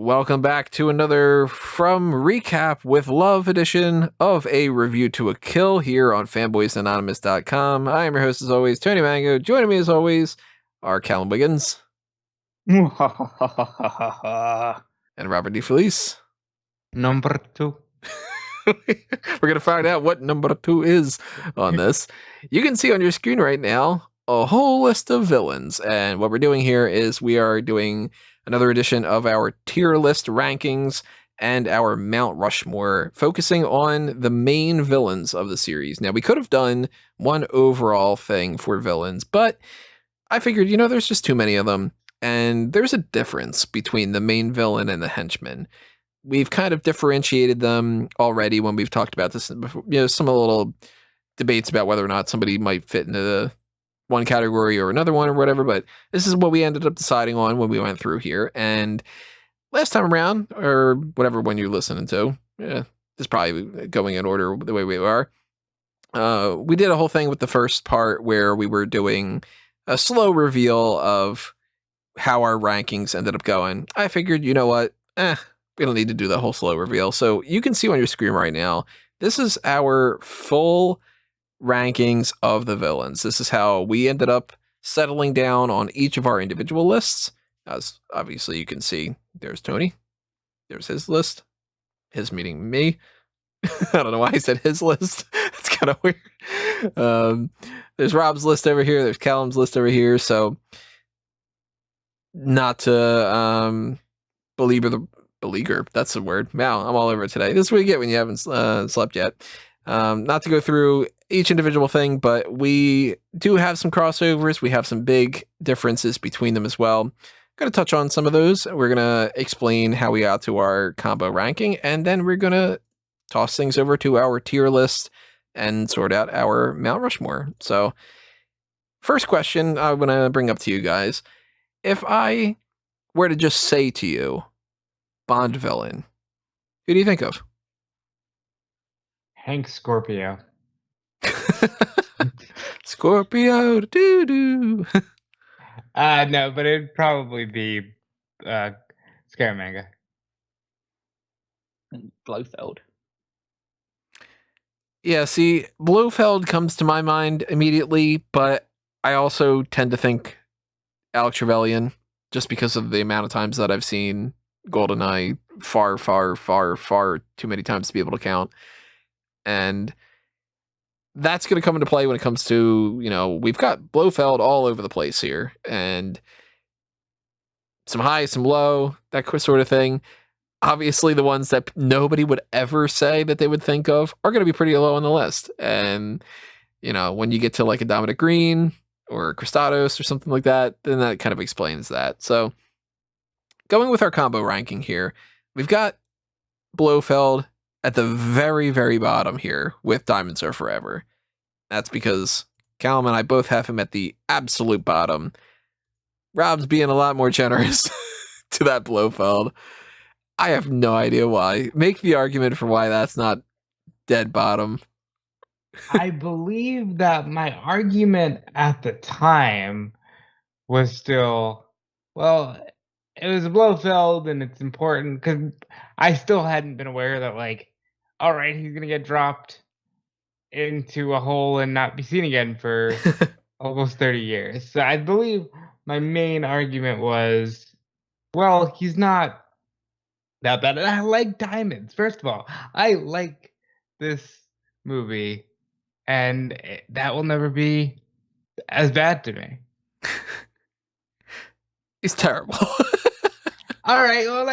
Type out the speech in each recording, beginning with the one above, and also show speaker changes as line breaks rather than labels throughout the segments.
Welcome back to another From Recap with Love edition of A Review to a Kill here on fanboysanonymous.com. I am your host as always, Tony Mango. Joining me as always are Callum Wiggins and Robert DeFelice.
Number 2.
We're going to find out what number 2 is on this. You can see on your screen right now a whole list of villains. And what we're doing here is we are doing another edition of our tier list rankings and our Mount Rushmore, focusing on the main villains of the series. Now, we could have done one overall thing for villains, but I figured, there's just too many of them. And there's a difference between the main villain and the henchman. We've kind of differentiated them already when we've talked about this before. Some little debates about whether or not somebody might fit into the one category or another one or whatever, but this is what we ended up deciding on when we went through here. And last time around, or whatever one you're listening to, it's probably going in order the way we are. We did a whole thing with the first part where we were doing a slow reveal of how our rankings ended up going. I figured, you know what? We don't need to do the whole slow reveal. So you can see on your screen right now, this is our full rankings of the villains. This is how we ended up settling down on each of our individual lists. As obviously you can see, there's Tony. There's his list. His meaning me. I don't know why I said his list. It's kind of weird. There's Rob's list over here. There's Callum's list over here. So not to beleaguer. That's the word. Wow, I'm all over it today. This is what you get when you haven't slept yet. Not to go through each individual thing, but we do have some crossovers. We have some big differences between them as well. Going to touch on some of those. We're going to explain how we got to our combo ranking, and then we're going to toss things over to our tier list and sort out our Mount Rushmore. So, first question I'm going to bring up to you guys. If I were to just say to you, Bond villain, who do you think of?
Hank Scorpio.
Scorpio, doo-doo.
No, but it'd probably be Scaramanga.
Blofeld.
Yeah, see, Blofeld comes to my mind immediately, but I also tend to think Alec Trevelyan, just because of the amount of times that I've seen GoldenEye far, far, far, far too many times to be able to count. And that's going to come into play when it comes to, we've got Blofeld all over the place here, and some high, some low, that sort of thing. Obviously, the ones that nobody would ever say that they would think of are going to be pretty low on the list. And, when you get to like a Dominic Green or Kristatos or something like that, then that kind of explains that. So going with our combo ranking here, we've got Blofeld at the very, very bottom here with Diamonds Are Forever. That's because Callum and I both have him at the absolute bottom. Rob's being a lot more generous to that Blofeld. I have no idea why. Make the argument for why that's not dead bottom.
I believe that my argument at the time was still, it was Blofeld, and it's important because I still hadn't been aware that, all right, he's going to get dropped into a hole and not be seen again for almost 30 years. So I believe my main argument was, he's not that bad. And I like Diamonds. First of all, I like this movie, and that will never be as bad to me.
He's terrible.
All right, look,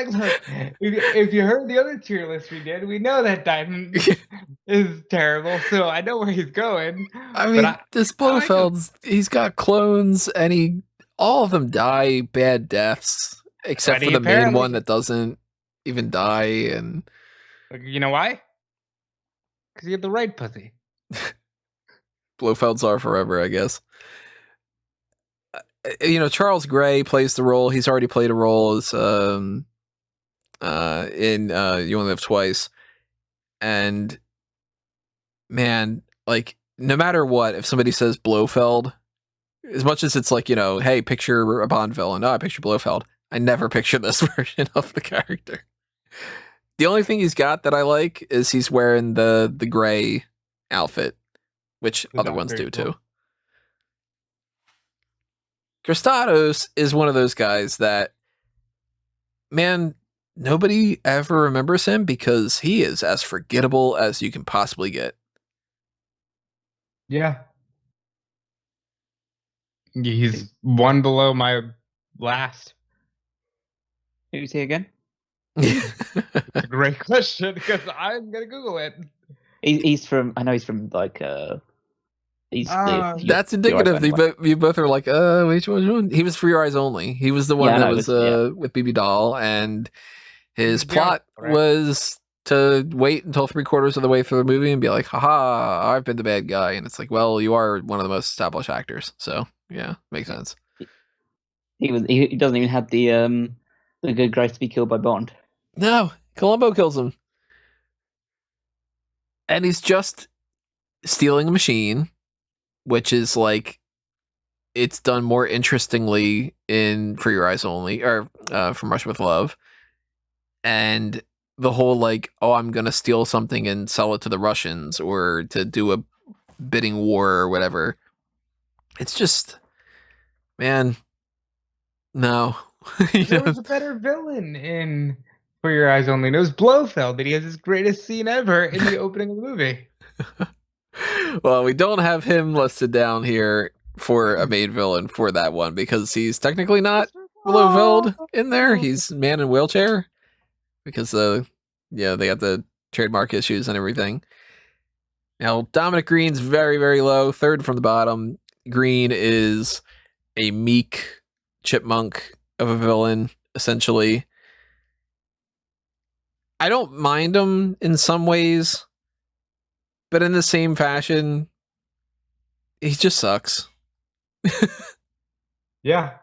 if you heard the other tier list we did, we know that Diamond is terrible, so I know where he's going.
I mean, this Blofeld's, he's got clones, and all of them die bad deaths, except for the main one that doesn't even die. And
you know why? Because you have the right pussy.
Blofelds are forever, I guess. Charles Gray plays the role. He's already played a role as in You Only Live Twice. And man, no matter what, if somebody says Blofeld, as much as it's hey, picture a Bond villain. No, I picture Blofeld. I never picture this version of the character. The only thing he's got that I like is he's wearing the gray outfit, which
The
other ones
doctor,
do
cool.
too. Kristatos is one of those guys that, man, nobody ever remembers him because he is as forgettable as you can possibly get.
Yeah. He's one below my last.
Who's he again?
It's a great question because I'm gonna Google it.
He's from. I know he's from like. He's
That's indicative. You both are like, which one? He was For Your Eyes Only. He was the one that was with BB Doll, and his plot was to wait until 3/4 of the way through the movie and be like, haha, I've been the bad guy. And it's like, well, you are one of the most established actors. So yeah, makes sense.
He doesn't even have the good grace to be killed by Bond.
No, Columbo kills him. And he's just stealing a machine, which is like, it's done more interestingly in For Your Eyes Only, or From Russia with Love. And the whole like, oh, I'm going to steal something and sell it to the Russians or to do a bidding war or whatever. It's just, man, no.
There was a better villain in For Your Eyes Only, and it was Blofeld, but he has his greatest scene ever in the opening of the movie.
Well, we don't have him listed down here for a main villain for that one because he's technically not Blofeld in there. He's man in wheelchair because they got the trademark issues and everything. Now, Dominic Green's very, very low, third from the bottom. Green is a meek chipmunk of a villain, essentially. I don't mind him in some ways, but in the same fashion, he just sucks.
Yeah.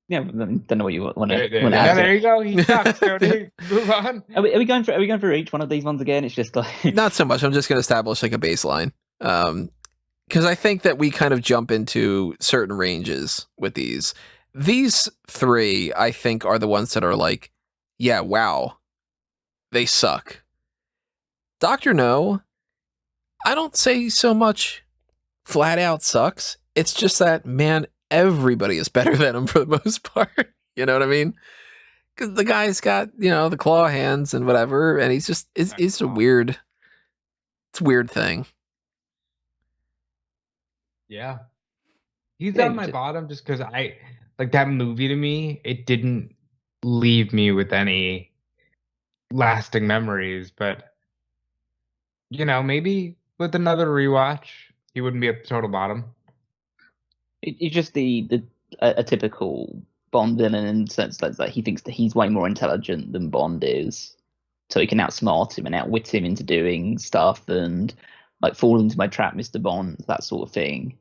Yeah, don't know what you want to.
There you go. He sucks. Cody. Move on.
Are we going for each one of these ones again? It's just like
not so much. I'm just going to establish like a baseline, because I think that we kind of jump into certain ranges with these. These three, I think, are the ones that are like, yeah, wow, they suck. Dr. No, I don't say so much flat out sucks. It's just that, man, everybody is better than him for the most part. You know what I mean? Because the guy's got, the claw hands and whatever, and he's just, it's a weird thing.
Yeah. He's on my bottom just because like that movie to me, it didn't leave me with any lasting memories, but maybe with another rewatch, he wouldn't be at the total bottom.
It's just a typical Bond villain in the sense that he thinks that he's way more intelligent than Bond is, so he can outsmart him and outwit him into doing stuff and like fall into my trap, Mr. Bond, that sort of thing.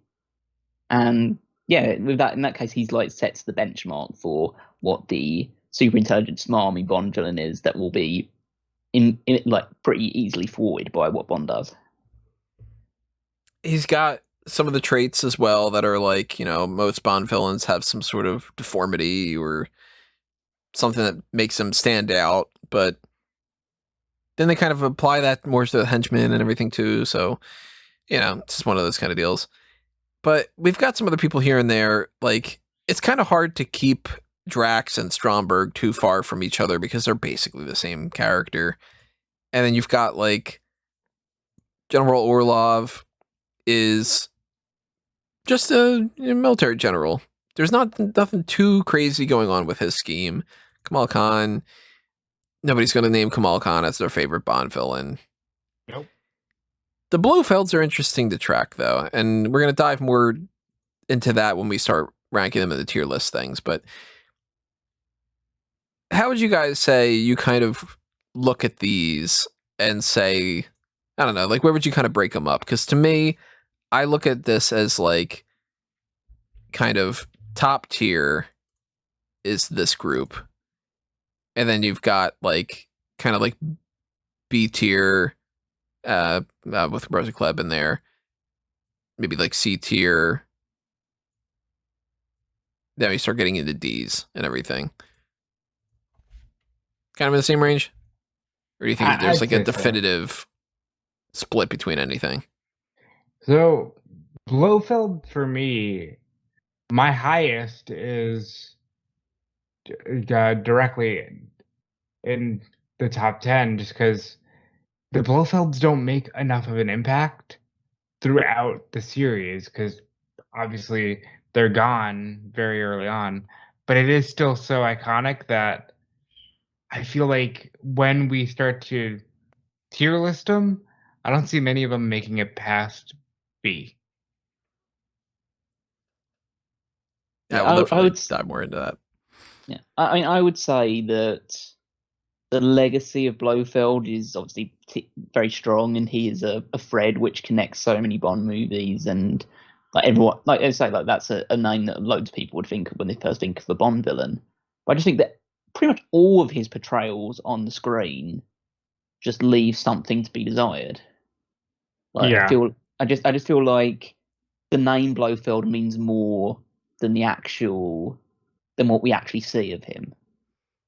And yeah, with that, in that case, he's like sets the benchmark for what the super intelligent, smarmy Bond villain is that will be in like pretty easily thwarted by what Bond does.
He's got some of the traits as well that are like, most Bond villains have some sort of deformity or something that makes them stand out, but then they kind of apply that more to the henchmen and everything too. So, it's just one of those kind of deals. But we've got some other people here and there. Like, it's kind of hard to keep Drax and Stromberg too far from each other because they're basically the same character. And then you've got like General Orlov is just a military general. There's nothing too crazy going on with his scheme. Kamal Khan, nobody's going to name Kamal Khan as their favorite Bond villain.
Nope.
The Blofelds are interesting to track, though, and we're going to dive more into that when we start ranking them in the tier list things. But how would you guys say you kind of look at these and say, I don't know, like where would you kind of break them up? Because to me, I look at this as like kind of top tier is this group. And then you've got like kind of like B tier with Rosa Klebb in there. Maybe like C tier Then we start getting into Ds and everything. Kind of in the same range? Or do you think there's
I'd
like a
say so.
definitive split between anything?
So Blofeld for me, my highest is directly in the top 10 just because the Blofelds don't make enough of an impact throughout the series because obviously they're gone very early on, but it is still so iconic that I feel like when we start to tier list them, I don't see many of them making it past B.
Yeah,
Yeah,
we'll
I
definitely
would
dive more into that.
Yeah, I mean, I would say that the legacy of Blofeld is obviously very strong, and he is a thread which connects so many Bond movies, and like everyone, like I say, like that's a name that loads of people would think of when they first think of a Bond villain. But I just think that pretty much all of his portrayals on the screen just leave something to be desired. Like
Yeah.
I just feel like the name Blofeld means more than what we actually see of him.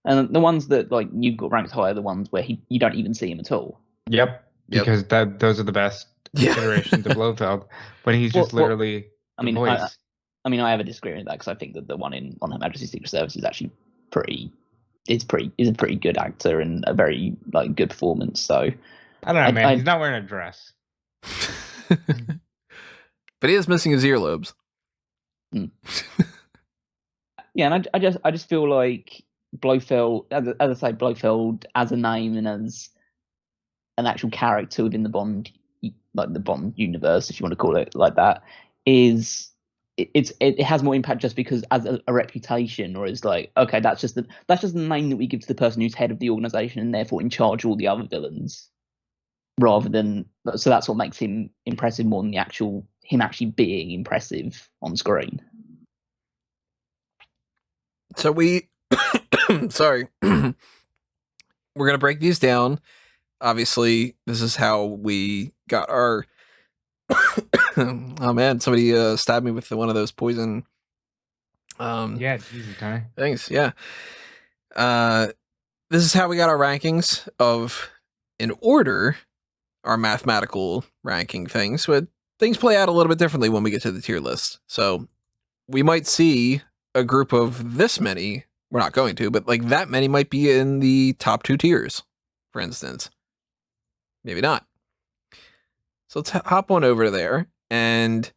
And the ones that like you've got ranked higher are the ones where you don't even see him at all.
Yep. Because those are the best iterations of Blofeld, when he's just literally the voice.
I have a disagreement with that because I think that the one on Her Majesty's Secret Service is actually is a pretty good actor and a very like good performance. So
I don't know, man. He's not wearing a dress.
But he is missing his earlobes.
Yeah, and I just feel like Blofeld, as I say, Blofeld as a name and as an actual character within the Bond, like the Bond universe, if you want to call it like that, it has more impact just because as a reputation, or it's like, okay, that's just the name that we give to the person who's head of the organization and therefore in charge of all the other villains, rather than, so that's what makes him impressive more than him actually being impressive on screen.
So we, sorry, we're going to break these down. Obviously, this is how we got our, oh man, somebody stabbed me with one of those poison.
Yeah, Jesus, Tony.
Thanks, yeah. This is how we got our rankings in order, our mathematical ranking things, but things play out a little bit differently when we get to the tier list. So we might see a group of this many, we're not going to, but like that many might be in the top 2 tiers, for instance. Maybe not. So let's hop on over there, and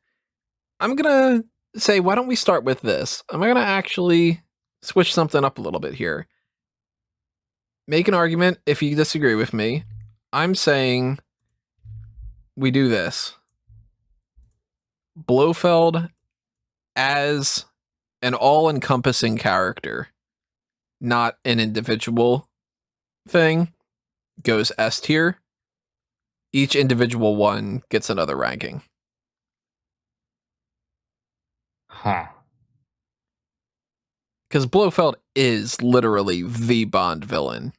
I'm going to say, why don't we start with this? I'm going to actually switch something up a little bit here. Make an argument if you disagree with me. I'm saying we do this. Blofeld as an all-encompassing character, not an individual thing, goes S tier. Each individual one gets another ranking.
Huh.
Because Blofeld is literally the Bond villain.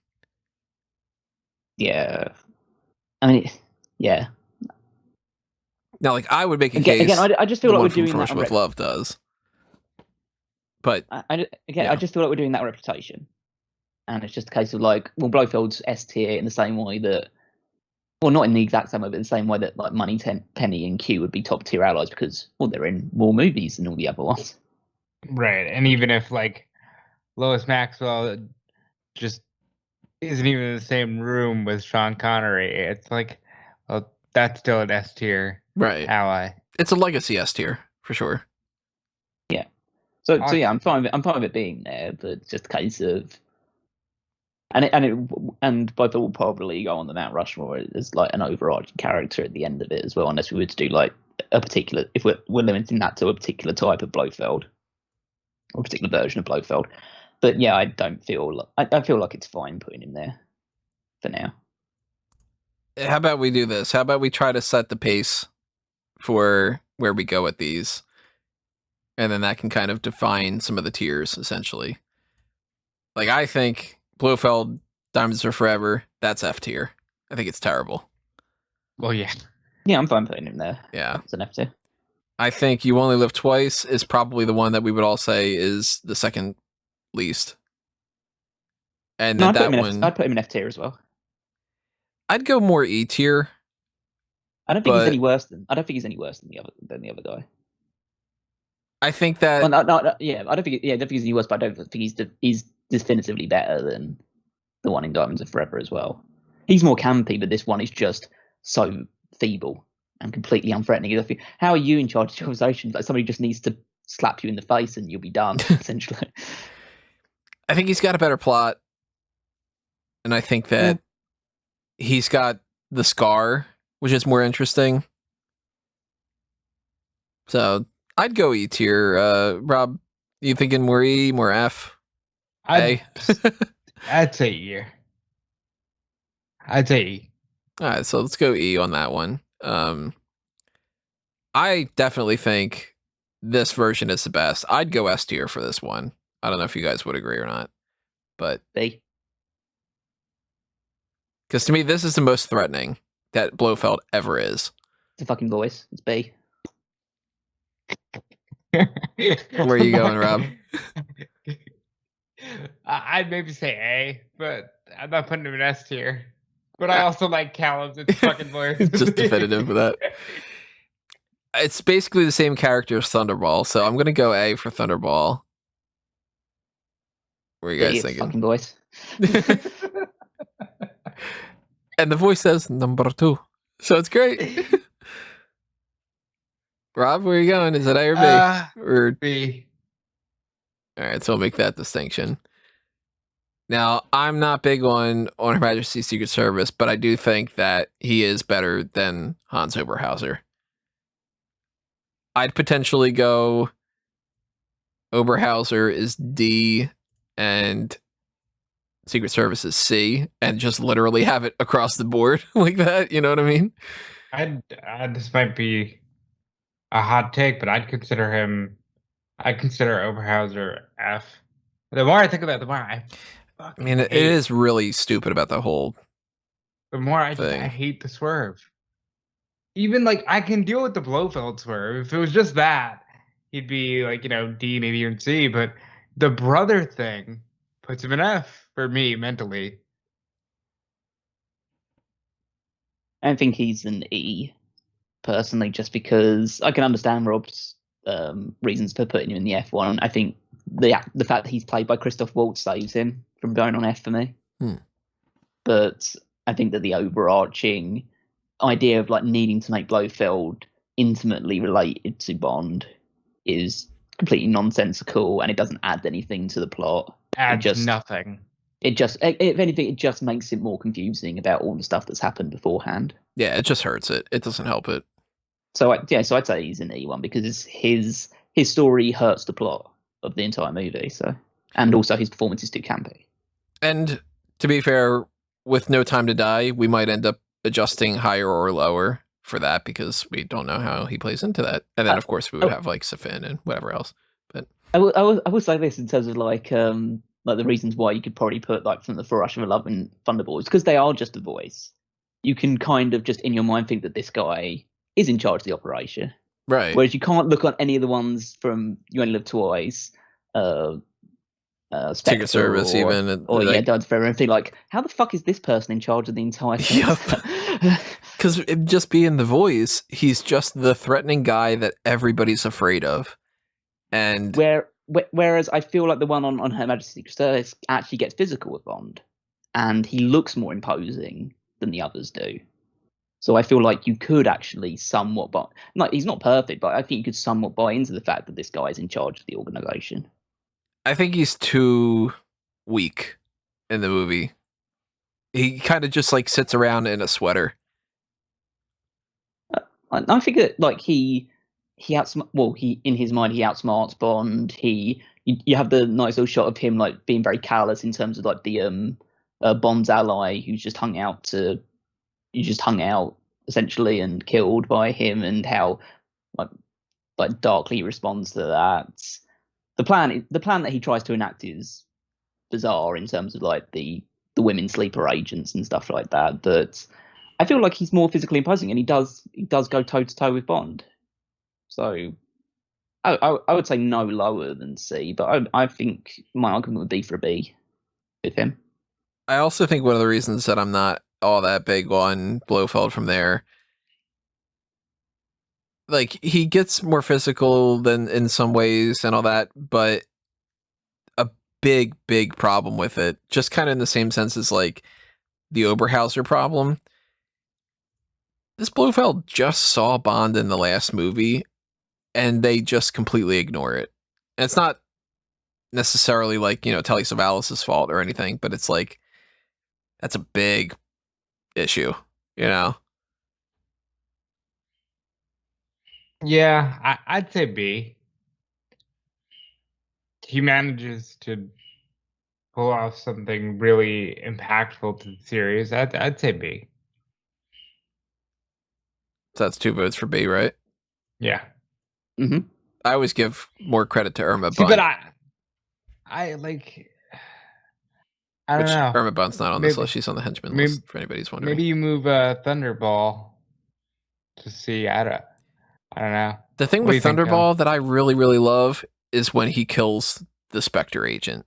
Yeah. I mean, yeah.
Now, like, I would make a case.
Again, I just feel like we're doing that.
With Love does. But
I just feel like we're doing that reputation, and it's just a case of like, well, Blofeld's S tier in the same way that, well, not in the exact same way, but the same way that like Money, Penny, and Q would be top tier allies because, well, they're in more movies than all the other ones.
Right, and even if like Lois Maxwell just isn't even in the same room with Sean Connery, it's like, well, that's still an S tier ally.
It's a legacy S tier for sure.
Yeah. So yeah, I'm fine with it being there, but it's just a case of, and both will probably go on the Mount Rushmore as like an overarching character at the end of it as well, unless we were to do like a particular, if we're limiting that to a particular type of Blofeld or a particular version of Blofeld. But yeah, I feel like it's fine putting him there for now.
How about we do this? How about we try to set the pace for where we go with these? And then that can kind of define some of the tiers, essentially. Like, I think Blofeld, Diamonds Are Forever, that's F tier. I think it's terrible.
Well, yeah.
Yeah, I'm fine putting him there.
Yeah.
It's an F tier.
I think You Only Live Twice is probably the one that we would all say is the second least. And then that one,
I'd put him in F tier as well.
I'd go more E tier.
I don't think he's any worse than. I don't think he's any worse than the other guy.
I think that.
Well, no, yeah, I don't think. Yeah, I don't think he's any worse, but I don't think he's definitively better than the one in Diamonds Are Forever as well. He's more campy, but this one is just so feeble and completely unthreatening. How are you in charge of conversations? Like somebody just needs to slap you in the face and you'll be done, essentially.
I think he's got a better plot, and I think that he's got the scar, which is more interesting. So I'd go E tier. Rob, you thinking more E, more F?
I'd say E. I'd say E.
All right, so let's go E on that one. I definitely think this version is the best. I'd go S tier for this one. I don't know if you guys would agree or not, but
B.
Because to me, this is the most threatening that Blofeld ever is.
It's a fucking voice. It's B.
Where are you going, Rob?
I'd maybe say A, but I'm not putting him in S tier. But I also like Callum's. It's fucking voice.
Just definitive with that. It's basically the same character as Thunderball, so I'm gonna go A for Thunderball. What are you guys thinking?
Fucking voice.
And the voice says number 2, so it's great. Rob, where are you going? Is it A or B? Or
B.
All right, so we'll make that distinction. Now, I'm not big on Her Majesty's Secret Service, but I do think that he is better than Hans Oberhauser. I'd potentially go Oberhauser is D and Secret Service is C, and just literally have it across the board like that. You know what I mean?
This might be a hot take, but I'd consider Oberhauser F. The more I think about it, the more I
mean, it is really stupid about the whole.
The more I hate the swerve. Even like I can deal with the Blofeld swerve. If it was just that, he'd be like, D, maybe even C. But the brother thing puts him in F for me mentally.
I think he's an E, personally, just because I can understand Rob's reasons for putting him in the F1. I think the fact that he's played by Christoph Waltz saves him from going on F for me. But I think that the overarching idea of like needing to make Blofeld intimately related to Bond is completely nonsensical, and it doesn't add anything to the plot.
Adds nothing.
If anything, it just makes it more confusing about all the stuff that's happened beforehand.
Yeah, it just hurts it. It doesn't help it.
So I'd say he's an E1 because his story hurts the plot of the entire movie. So, and also his performance is too campy.
And to be fair, with No Time to Die, we might end up adjusting higher or lower for that because we don't know how he plays into that. And then, of course, we would have like Safin and whatever else. But
I will say this in terms of like the reasons why you could probably put like from the For Rush of Love and Thunderbolts, because they are just a voice. You can kind of just in your mind think that this guy is in charge of the operation,
right?
Whereas you can't look on any of the ones from You Only Live Twice,
Secret Service,
or Died Forever, and think like, how the fuck is this person in charge of the entire thing?
Yep. Because just being the voice, he's just the threatening guy that everybody's afraid of, and
whereas I feel like the one on Her Majesty's Secret Service actually gets physical with Bond, and he looks more imposing than the others do. So I feel like you could actually somewhat buy, like he's not perfect, but I think you could somewhat buy into the fact that this guy is in charge of the organization.
I think he's too weak in the movie. He kind of just like sits around in a sweater.
I think that like he in his mind he outsmarts Bond. You have the nice little shot of him like being very callous in terms of like the Bond's ally who's just hung out essentially and killed by him, and how like darkly he responds to that. The plan that he tries to enact is bizarre in terms of like the women sleeper agents and stuff like that. But I feel like he's more physically imposing, and he does go toe to toe with Bond. So I would say no lower than C, but I think my argument would be for a B with him.
I also think one of the reasons that I'm not all that big on Blofeld from there, like, he gets more physical than in some ways and all that, but a big problem with it, just kind of in the same sense as like the Oberhauser problem. This Blofeld just saw Bond in the last movie, and they just completely ignore it. And it's not necessarily like, Telly Savalas' fault or anything, but it's like, that's a big issue,
Yeah, I'd say B. He manages to pull off something really impactful to the series. I'd say B.
So that's 2 votes for B, right?
Yeah.
Mm-hmm.
I always give more credit to Irma
See,
Bunt.
but I like. I don't
Which
know.
Irma Bunt's not on this list. She's on the henchman list, for anybody who's wondering.
Maybe you move Thunderball to see. I don't know.
The thing with Thunderball that I really, really love is when he kills the Spectre agent.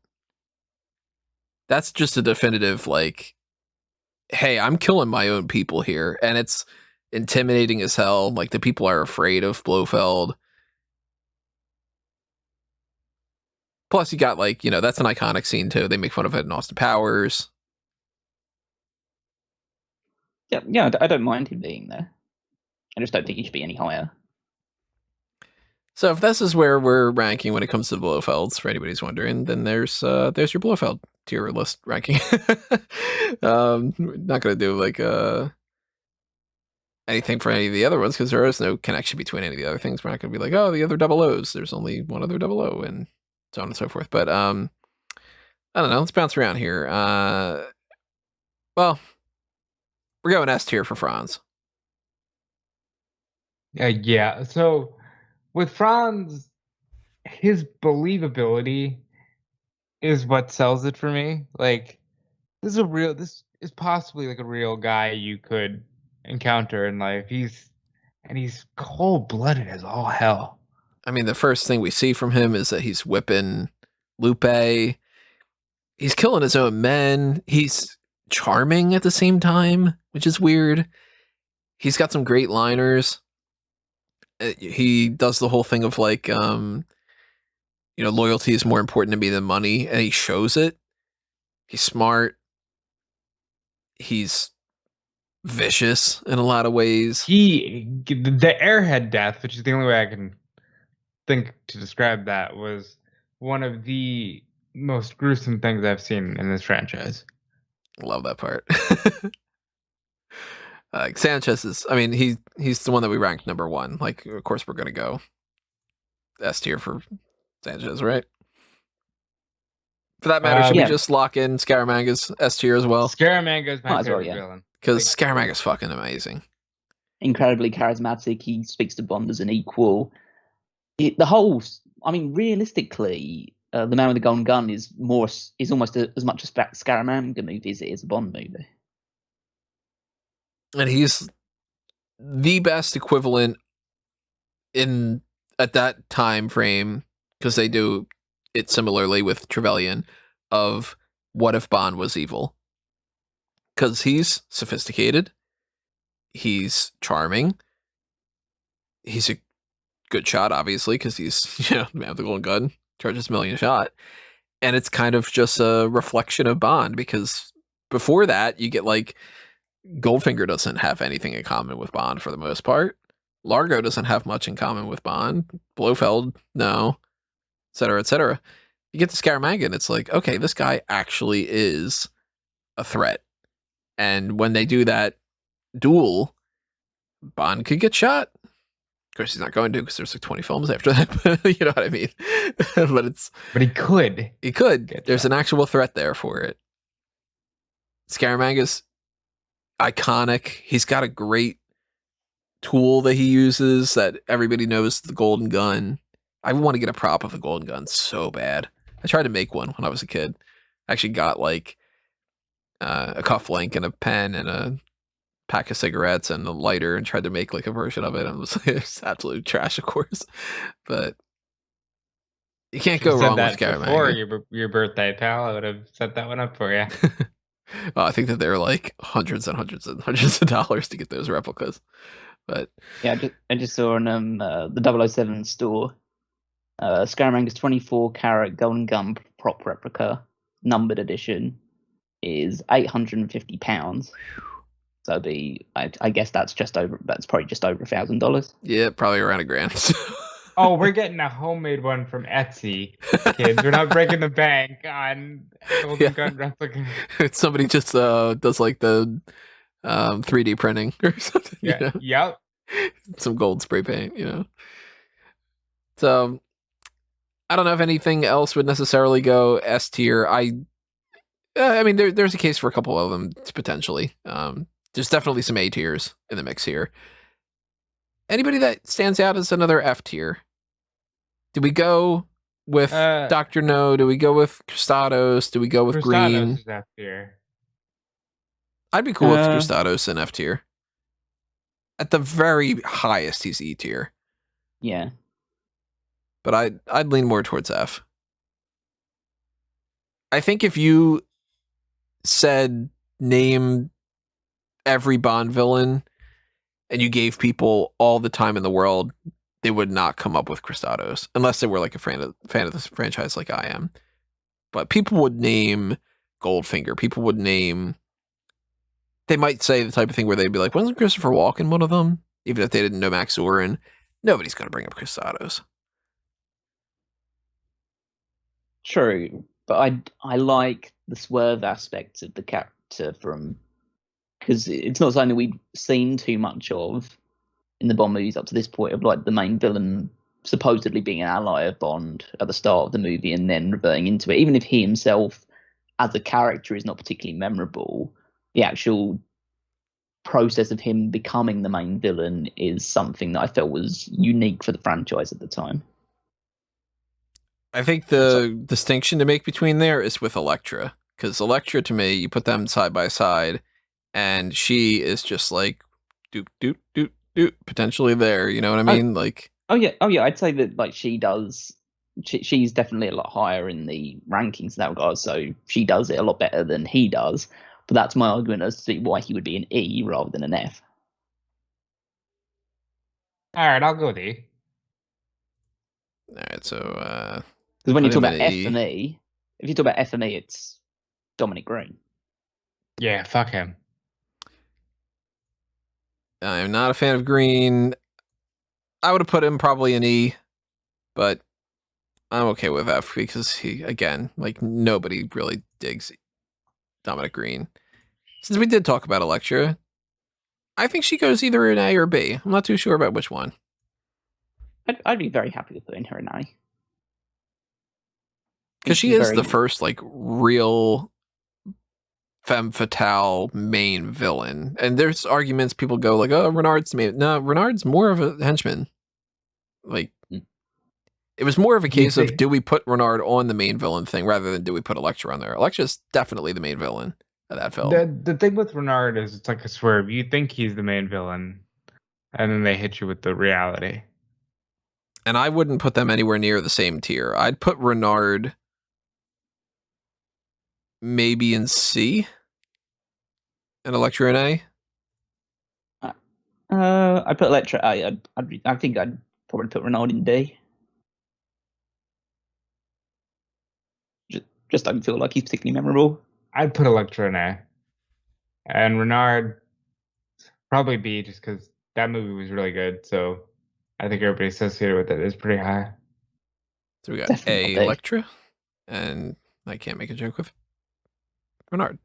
That's just a definitive, like, hey, I'm killing my own people here. And it's intimidating as hell. Like, the people are afraid of Blofeld. Plus, you got, like, that's an iconic scene, too. They make fun of it in Austin Powers.
Yeah, I don't mind him being there. I just don't think he should be any higher.
So if this is where we're ranking when it comes to Blofelds, for anybody who's wondering, then there's your Blofeld tier list ranking. Not going to do, like, anything for any of the other ones, because there is no connection between any of the other things. We're not going to be like, oh, the other double O's. There's only one other double O, and so on and so forth. But I don't know. Let's bounce around here. Well, we're going S tier for Franz.
Yeah. So with Franz, his believability is what sells it for me. Like, this is possibly like a real guy you could encounter in life. He's cold-blooded as all hell.
I mean, the first thing we see from him is that he's whipping Lupe. He's killing his own men. He's charming at the same time, which is weird. He's got some great liners. He does the whole thing of like, loyalty is more important to me than money, and he shows it. He's smart. He's vicious in a lot of ways.
The airhead death, which is the only way I can think to describe that, was one of the most gruesome things I've seen in this franchise.
Love that part. Sanchez is, I mean, he's the one that we ranked number 1. Like, of course, we're going to go S tier for Sanchez, right? For that matter, should we just lock in Scaramanga's S tier as well?
Scaramanga's my favorite villain.
Because Scaramanga's fucking amazing.
Incredibly charismatic. He speaks to Bond as an equal. Realistically, The Man with the Golden Gun is almost as much a Scaramanga movie as it is a Bond movie.
And he's the best equivalent at that time frame, because they do it similarly with Trevelyan, of what if Bond was evil. Because he's sophisticated, he's charming, he's a good shot, obviously, because he's, the man with the golden gun, charges $1 million shot. And it's kind of just a reflection of Bond, because before that, you get like, Goldfinger doesn't have anything in common with Bond for the most part. Largo doesn't have much in common with Bond. Blofeld, no, et cetera, et cetera. You get to Scaramanga, and it's like, okay, this guy actually is a threat. And when they do that duel, Bond could get shot. Of course, he's not going to, because there's like 20 films after that. You know what I mean?
But he could.
He could. There's an actual threat there for it. Scaramanga's iconic. He's got a great tool that he uses that everybody knows, the golden gun. I want to get a prop of the golden gun so bad. I tried to make one when I was a kid. I actually got like a cufflink and a pen and a pack of cigarettes and a lighter and tried to make like a version of it. And it was it's absolute trash, of course. But you can't go wrong with
Before
Scaramanga.
your birthday, pal. I would have set that one up for you.
I think that they're like hundreds and hundreds and hundreds of dollars to get those replicas. But
yeah, I just saw on the 007 store, Scaramanga's 24-carat golden gun prop replica, numbered edition, is £850. So I guess that's probably just over $1,000.
yeah, probably around $1,000.
Oh, we're getting a homemade one from Etsy, kids. We're not breaking the bank on golden gun replica.
Somebody just does like the 3D printing or something.
Yeah. Yep.
Some gold spray paint, So I don't know if anything else would necessarily go S tier. I mean, there's a case for a couple of them potentially. There's definitely some A tiers in the mix here. Anybody that stands out as another F tier? Do we go with Dr. No? Do we go with Kristatos? Do we go with Green?
Is F tier.
I'd be cool with Kristatos in F tier. At the very highest, he's E tier.
Yeah.
But I'd lean more towards F. I think if you said name every Bond villain and you gave people all the time in the world, they would not come up with Kristatos unless they were like a fan of this franchise like I am. But people would name Goldfinger. People would name... They might say the type of thing where they'd be like, wasn't Christopher Walken one of them? Even if they didn't know Max Zorin. Nobody's going to bring up Kristatos.
True, but I like the swerve aspects of the character because it's not something we've seen too much of in the Bond movies up to this point, of like the main villain supposedly being an ally of Bond at the start of the movie and then reverting into it. Even if he himself as a character is not particularly memorable, the actual process of him becoming the main villain is something that I felt was unique for the franchise at the time.
I think the distinction to make between there is with Elektra, because Elektra, to me, you put them side by side, and she is just like doop doop doop doop, potentially there. You know what I mean?
Oh yeah. I'd say that like she does. She's definitely a lot higher in the rankings in that regard. So she does it a lot better than he does. But that's my argument as to why he would be an E rather than an F.
All right, I'll go with E.
All right, so
because when you talk about F and E, if you talk about F and E, it's Dominic Green.
Yeah, fuck him.
I'm not a fan of Green. I would have put him probably an E, but I'm okay with F because he, again, like nobody really digs Dominic Green. Since we did talk about Elektra, I think she goes either an A or B. I'm not too sure about which one.
I'd be very happy with putting her in A.
Because she is the first, like, real femme fatale main villain. And there's arguments, people go like, oh, Renard's the main. No, Renard's more of a henchman. Like, it was more of a case of, do we put Renard on the main villain thing rather than do we put Elektra on there? Elektra's definitely the main villain of that film.
The thing with Renard is it's like a swerve. You think he's the main villain, and then they hit you with the reality.
And I wouldn't put them anywhere near the same tier. I'd put Renard maybe in C and Elektra in A.
I'd put Elektra A. I think I'd probably put Renard in D. Just don't feel like he's particularly memorable.
I'd put Elektra in A. And Renard probably B, just because that movie was really good. So I think everybody associated with it is pretty high.
So we got definitely A, Elektra, and I can't make a joke with Renard.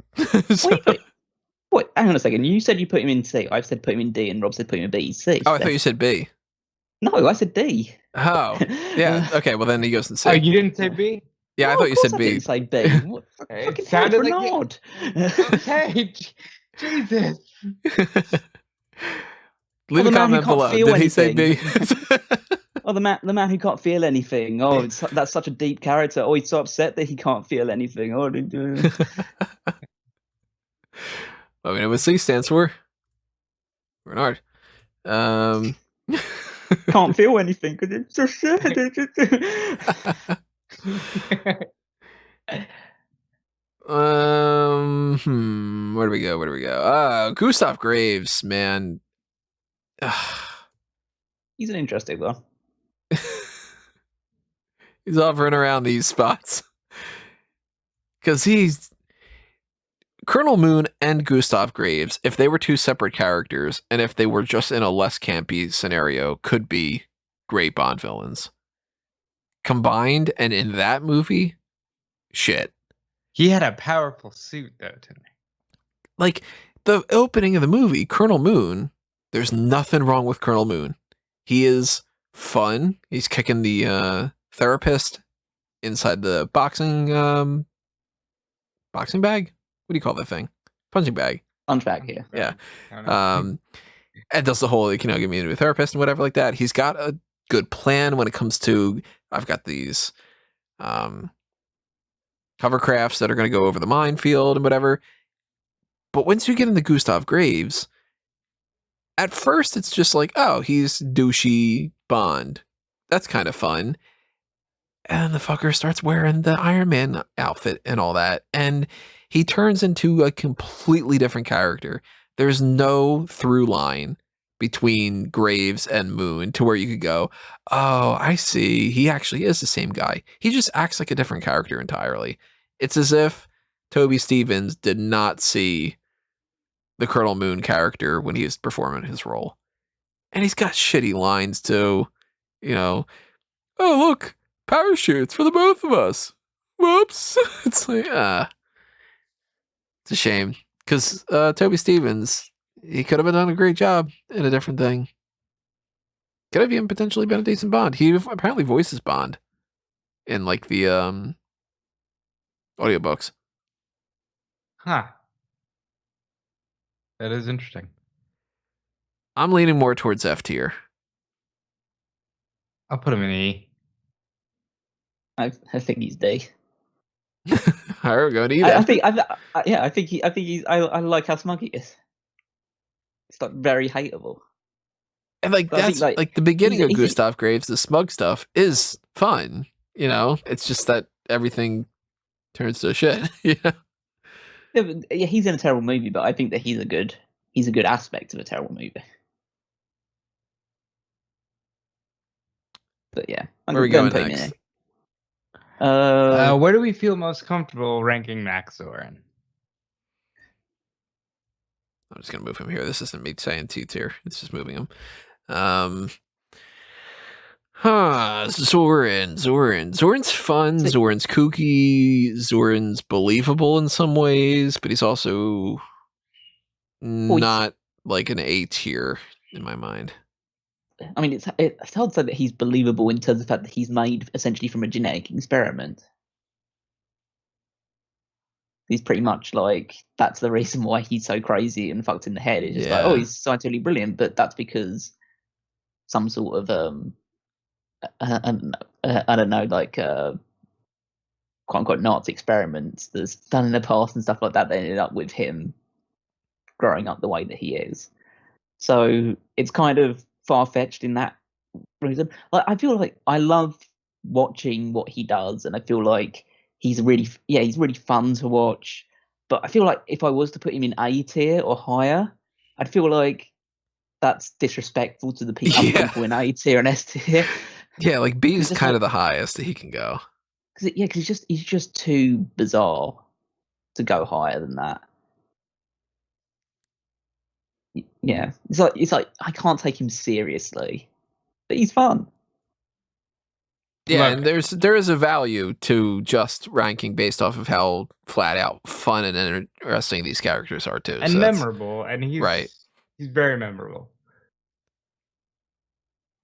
Wait, hang on a second. You said you put him in C. I've said put him in D, and Rob said put him in B. C.
Oh, I thought you said B.
No, I said D.
Oh, yeah. Okay, well then he goes in C.
Oh, you didn't say B?
Yeah, I thought you said B.
I didn't say B. What
it sounded like
Renard?
Okay, Jesus.
Leave a comment below. Did he say B?
Oh, the man who can't feel anything. Oh, that's such a deep character. Oh, he's so upset that he can't feel anything. Oh,
I mean, what C stands for? Bernard.
Can't feel anything because it's so sad.
Where do we go? Gustav Graves, man.
He's an interesting one.
He's hovering around these spots. Because he's Colonel Moon and Gustav Graves, if they were two separate characters, and if they were just in a less campy scenario, could be great Bond villains. Combined, and in that movie, shit.
He had a powerful suit, though, didn't he?
Like, the opening of the movie, Colonel Moon, there's nothing wrong with Colonel Moon. He is fun. He's kicking the therapist inside the boxing bag? What do you call that thing? Punching bag.
Punch bag, yeah.
Yeah. And does the whole, give me a therapist and whatever like that. He's got a good plan when it comes to, I've got these hovercrafts that are going to go over the minefield and whatever. But once you get into Gustav Graves, at first it's just like, oh, he's douchey Bond. That's kind of fun. And the fucker starts wearing the Iron Man outfit and all that. And he turns into a completely different character. There's no through line between Graves and Moon to where you could go, oh, I see. He actually is the same guy. He just acts like a different character entirely. It's as if Toby Stevens did not see the Colonel Moon character when he was performing his role. And he's got shitty lines too. Oh, look, parachutes for the both of us. Whoops. It's like, it's a shame. Because Toby Stevens, he could have done a great job in a different thing. Could have even potentially been a decent Bond. He apparently voices Bond in like the audiobooks.
Huh. That is interesting.
I'm leaning more towards F tier.
I'll put him in E.
I think he's D.
All right, we're going to E
I
then.
think he's. I like how smug he is. It's like very hateable.
And like
But I
that's
think,
like the beginning of
he's-
Gustav Graves, the smug stuff is fun. It's just that everything turns to shit. Yeah.
Yeah, he's in a terrible movie, but I think that he's a good aspect of a terrible movie. But yeah,
Where are we going next?
Where do we feel most comfortable ranking Max Zorin?
I'm just gonna move him here. This isn't me saying T tier. It's just moving him. Zorin. Zorin's fun. Zorin's kooky. Zorin's believable in some ways, but he's also not like an A tier in my mind.
I mean, it's hard to say that he's believable in terms of the fact that he's made essentially from a genetic experiment. He's pretty much like, that's the reason why he's so crazy and fucked in the head. It's just like, oh, he's scientifically brilliant, but that's because some sort of I don't know, like quote unquote Nazi experiments that's done in the past and stuff like that. They ended up with him growing up the way that he is. So it's kind of far-fetched in that reason. Like, I feel like I love watching what he does, and I feel like he's really fun to watch. But I feel like if I was to put him in A tier or higher, I'd feel like that's disrespectful to the people in A tier and S tier.
Yeah, like B is kind of the highest that he can go.
Because he's just too bizarre to go higher than that. Yeah, it's like I can't take him seriously, but he's fun.
Yeah, and there is a value to just ranking based off of how flat out fun and interesting these characters are too,
and so memorable. And he's right. He's very memorable.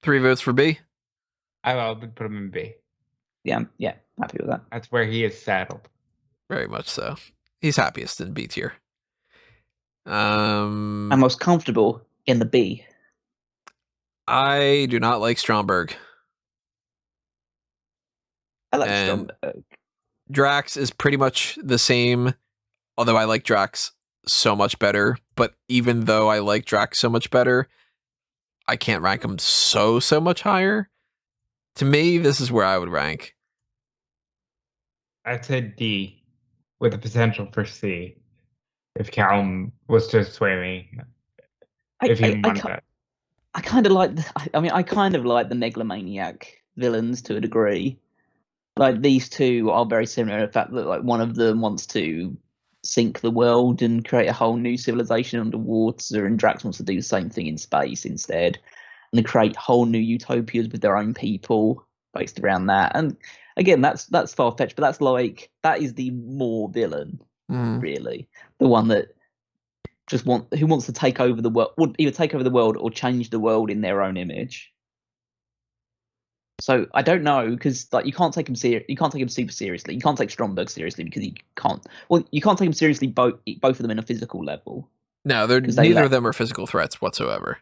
3 votes for B.
I would put him in B.
Yeah, happy with that.
That's where he is saddled.
Very much so. He's happiest in B tier.
I'm most comfortable in the B.
I do not like Stromberg.
I like Stromberg.
Drax is pretty much the same, although I like Drax so much better, but even though I like Drax so much better, I can't rank him so much higher. To me, this is where I would rank.
I'd say D, with the potential for C, if Callum was to sway me. If he wanted that.
I kind of like. I kind of like the megalomaniac villains to a degree. Like these two are very similar in the fact that like one of them wants to sink the world and create a whole new civilization underwater, and Drax wants to do the same thing in space instead, and they create whole new utopias with their own people based around that. And again, that's far fetched, but that is the more villain, really, the one that who wants to take over the world, would either take over the world or change the world in their own image. So I don't know, because like you can't take him super seriously. You can't take Stromberg seriously because you can't take him seriously both of them in a physical level.
No, neither of them are physical threats whatsoever.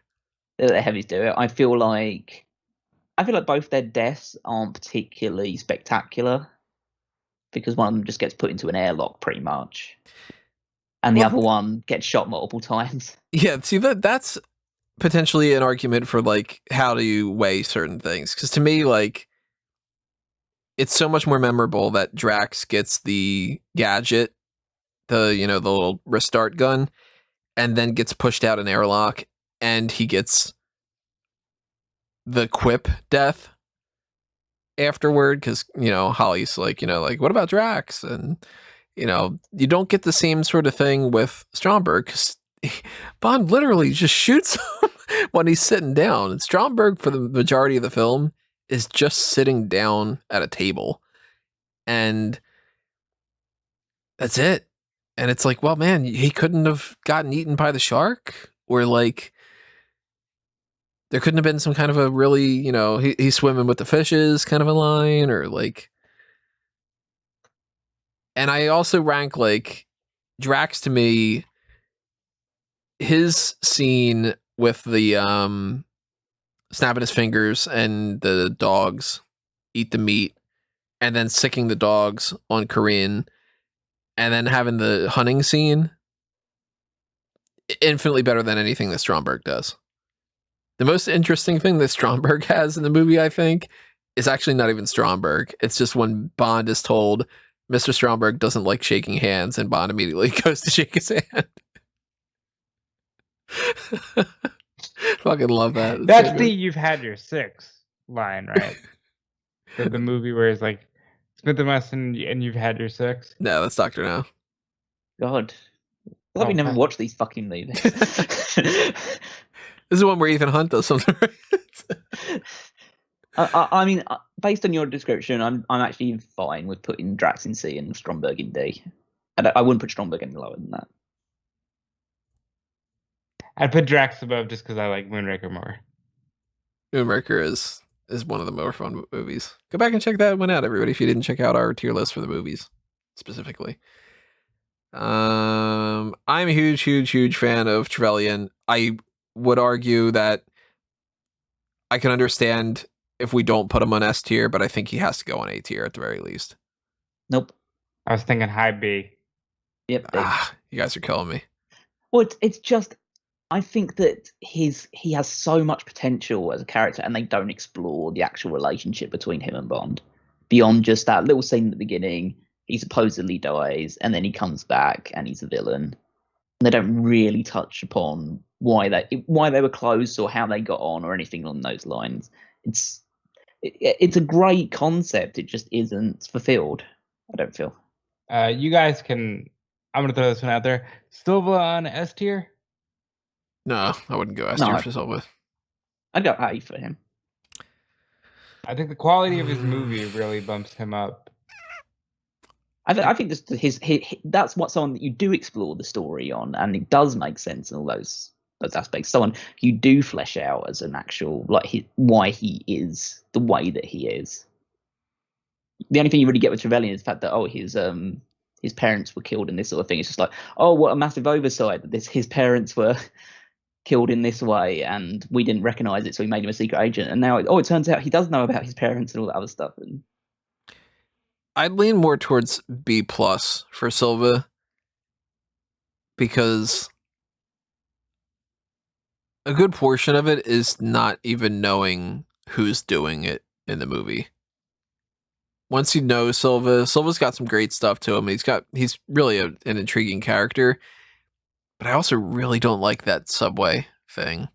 They're heavy to do it. I feel like both their deaths aren't particularly spectacular, because one of them just gets put into an airlock pretty much, and the other one gets shot multiple times.
Yeah, see that's potentially an argument for like how do you weigh certain things, because to me, like, it's so much more memorable that Drax gets the gadget, the little restart gun, and then gets pushed out an airlock, and he gets the quip death afterward, because Holly's like what about Drax, and you don't get the same sort of thing with Stromberg, because Bond literally just shoots him when he's sitting down. And Stromberg, for the majority of the film, is just sitting down at a table. And that's it. And it's like, well, man, he couldn't have gotten eaten by the shark, or like there couldn't have been some kind of a really, he's swimming with the fishes kind of a line, or like. And I also rank like Drax, to me, his scene with the snapping his fingers and the dogs eat the meat, and then sicking the dogs on Corinne, and then having the hunting scene, infinitely better than anything that Stromberg does. The most interesting thing that Stromberg has in the movie, I think, is actually not even Stromberg. It's just when Bond is told Mr. Stromberg doesn't like shaking hands, and Bond immediately goes to shake his hand. Fucking love that.
That's so the "you've had your six" line, right? the movie where it's like Smith and Wesson and you've had your six.
No, that's Dr. No.
God, we never watched these fucking movies.
This is one where Ethan Hunt does something.
I mean, based on your description, I'm actually fine with putting Drax in C and Stromberg in D. I wouldn't put Stromberg any lower than that.
I'd put Drax above just because I like Moonraker more.
Moonraker is one of the more fun movies. Go back and check that one out, everybody, if you didn't check out our tier list for the movies specifically. I'm a huge fan of Trevelyan. I would argue that I can understand if we don't put him on S tier, but I think he has to go on A tier at the very least.
Nope.
I was thinking high B.
Yep.
You guys are killing me.
Well, it's just, I think that he has so much potential as a character, and they don't explore the actual relationship between him and Bond beyond just that little scene at the beginning. He supposedly dies, and then he comes back, and he's a villain. And they don't really touch upon why they were close, or how they got on, or anything along those lines. It's a great concept. It just isn't fulfilled, I don't feel.
You guys can. I'm gonna throw this one out there. Silva on S tier?
No, I wouldn't go S tier for Silva.
I'd go A for him.
I think the quality of his movie really bumps him up.
I think just that's what someone that you do explore the story on, and it does make sense in all those aspects. Someone you do flesh out as an actual, like, why he is the way that he is. The only thing you really get with Trevelyan is the fact that his parents were killed in this sort of thing. It's just like, oh, what a massive oversight that his parents were killed in this way, and we didn't recognize it, so we made him a secret agent. And now, it turns out he does know about his parents and all that other stuff. And I'd
lean more towards B+ for Silva, because a good portion of it is not even knowing who's doing it in the movie. Once you know Silva's got some great stuff to him. He's really an intriguing character, but I also really don't like that subway thing.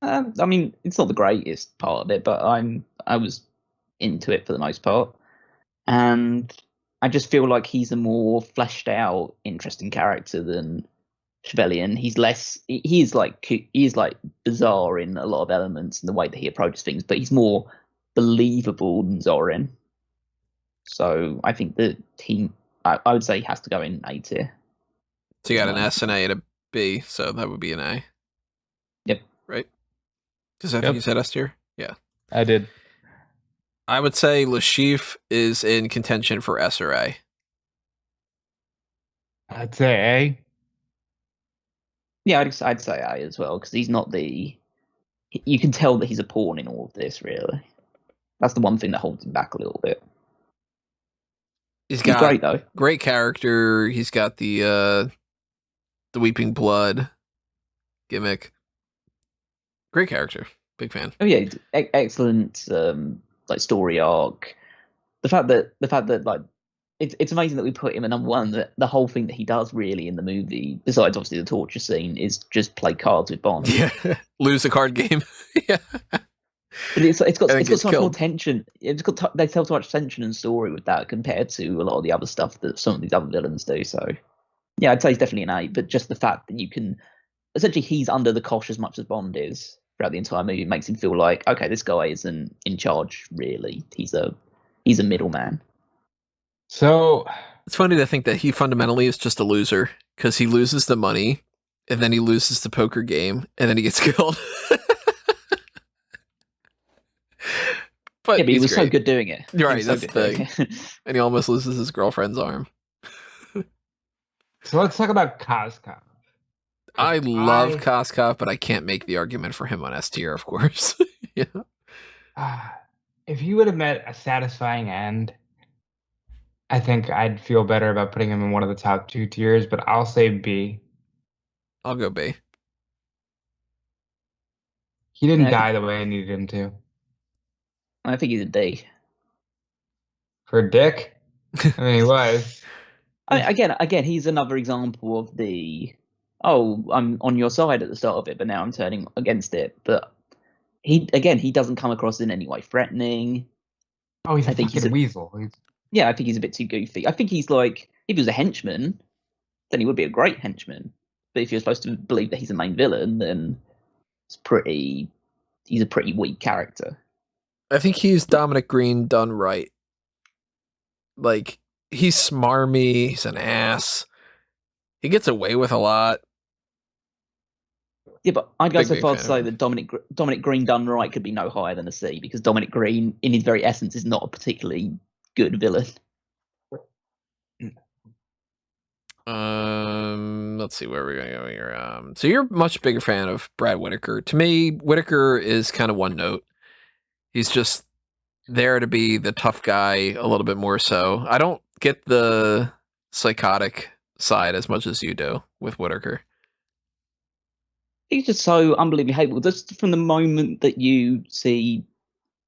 I mean, it's not the greatest part of it, but I was into it for the most part, and I just feel like he's a more fleshed out, interesting character than Trevelyan. He's less. He is like bizarre in a lot of elements and the way that he approaches things, but he's more believable than Zorin. So I think that I would say he has to go in A tier.
So you got an S, an A, and a B. So that would be an A.
Yep.
Right. Because I think you said S tier. Yeah.
I did.
I would say Lashif is in contention for S or A.
I'd say A.
Yeah, I'd say A as well, because he's not the. You can tell that he's a pawn in all of this, really. That's the one thing that holds him back a little bit.
He's
great though.
Great character. He's got the weeping blood gimmick. Great character. Big fan.
Oh yeah, excellent like story arc. The fact that like it's amazing that we put him at number one. That the whole thing that he does really in the movie, besides obviously the torture scene, is just play cards with Bond.
Yeah, lose a card game. Yeah,
but it's got so much more
killed.
tension. They tell so much tension and story with that compared to a lot of the other stuff that some of these other villains do. So yeah, I'd say he's definitely an A. But just the fact that you can essentially he's under the cosh as much as Bond is throughout the entire movie makes him feel like, okay, this guy isn't in charge really. He's a middleman.
So
it's funny to think that he fundamentally is just a loser because he loses the money and then he loses the poker game and then he gets killed.
But he was great. So good doing it.
Right, that's the thing. And he almost loses his girlfriend's arm.
So let's talk about Koskov.
I love Koskov, but I can't make the argument for him on S tier, of course. Yeah.
If he would have met a satisfying end, I think I'd feel better about putting him in one of the top 2 tiers, but I'll say B.
I'll go B.
He didn't die the way I needed him to.
I think he's a D.
For Dick? I mean, he was.
I mean, again, he's another example of the, I'm on your side at the start of it, but now I'm turning against it. But he doesn't come across in any way threatening.
Oh, I think he's a weasel.
Yeah, I think he's a bit too goofy. I think he's like, if he was a henchman, then he would be a great henchman. But if you're supposed to believe that he's a main villain, then he's a pretty weak character.
I think he's Dominic Green done right. Like, he's smarmy, he's an ass. He gets away with a lot.
Yeah, but I'd go so far to say that Dominic Green done right could be no higher than a C, because Dominic Green, in his very essence, is not a particularly good villain.
Let's see where we're going to go here. So you're a much bigger fan of Brad Whitaker. To me, Whitaker is kind of one note. He's just there to be the tough guy a little bit more so. I don't get the psychotic side as much as you do with Whitaker.
He's just so unbelievably hateable. Just from the moment that you see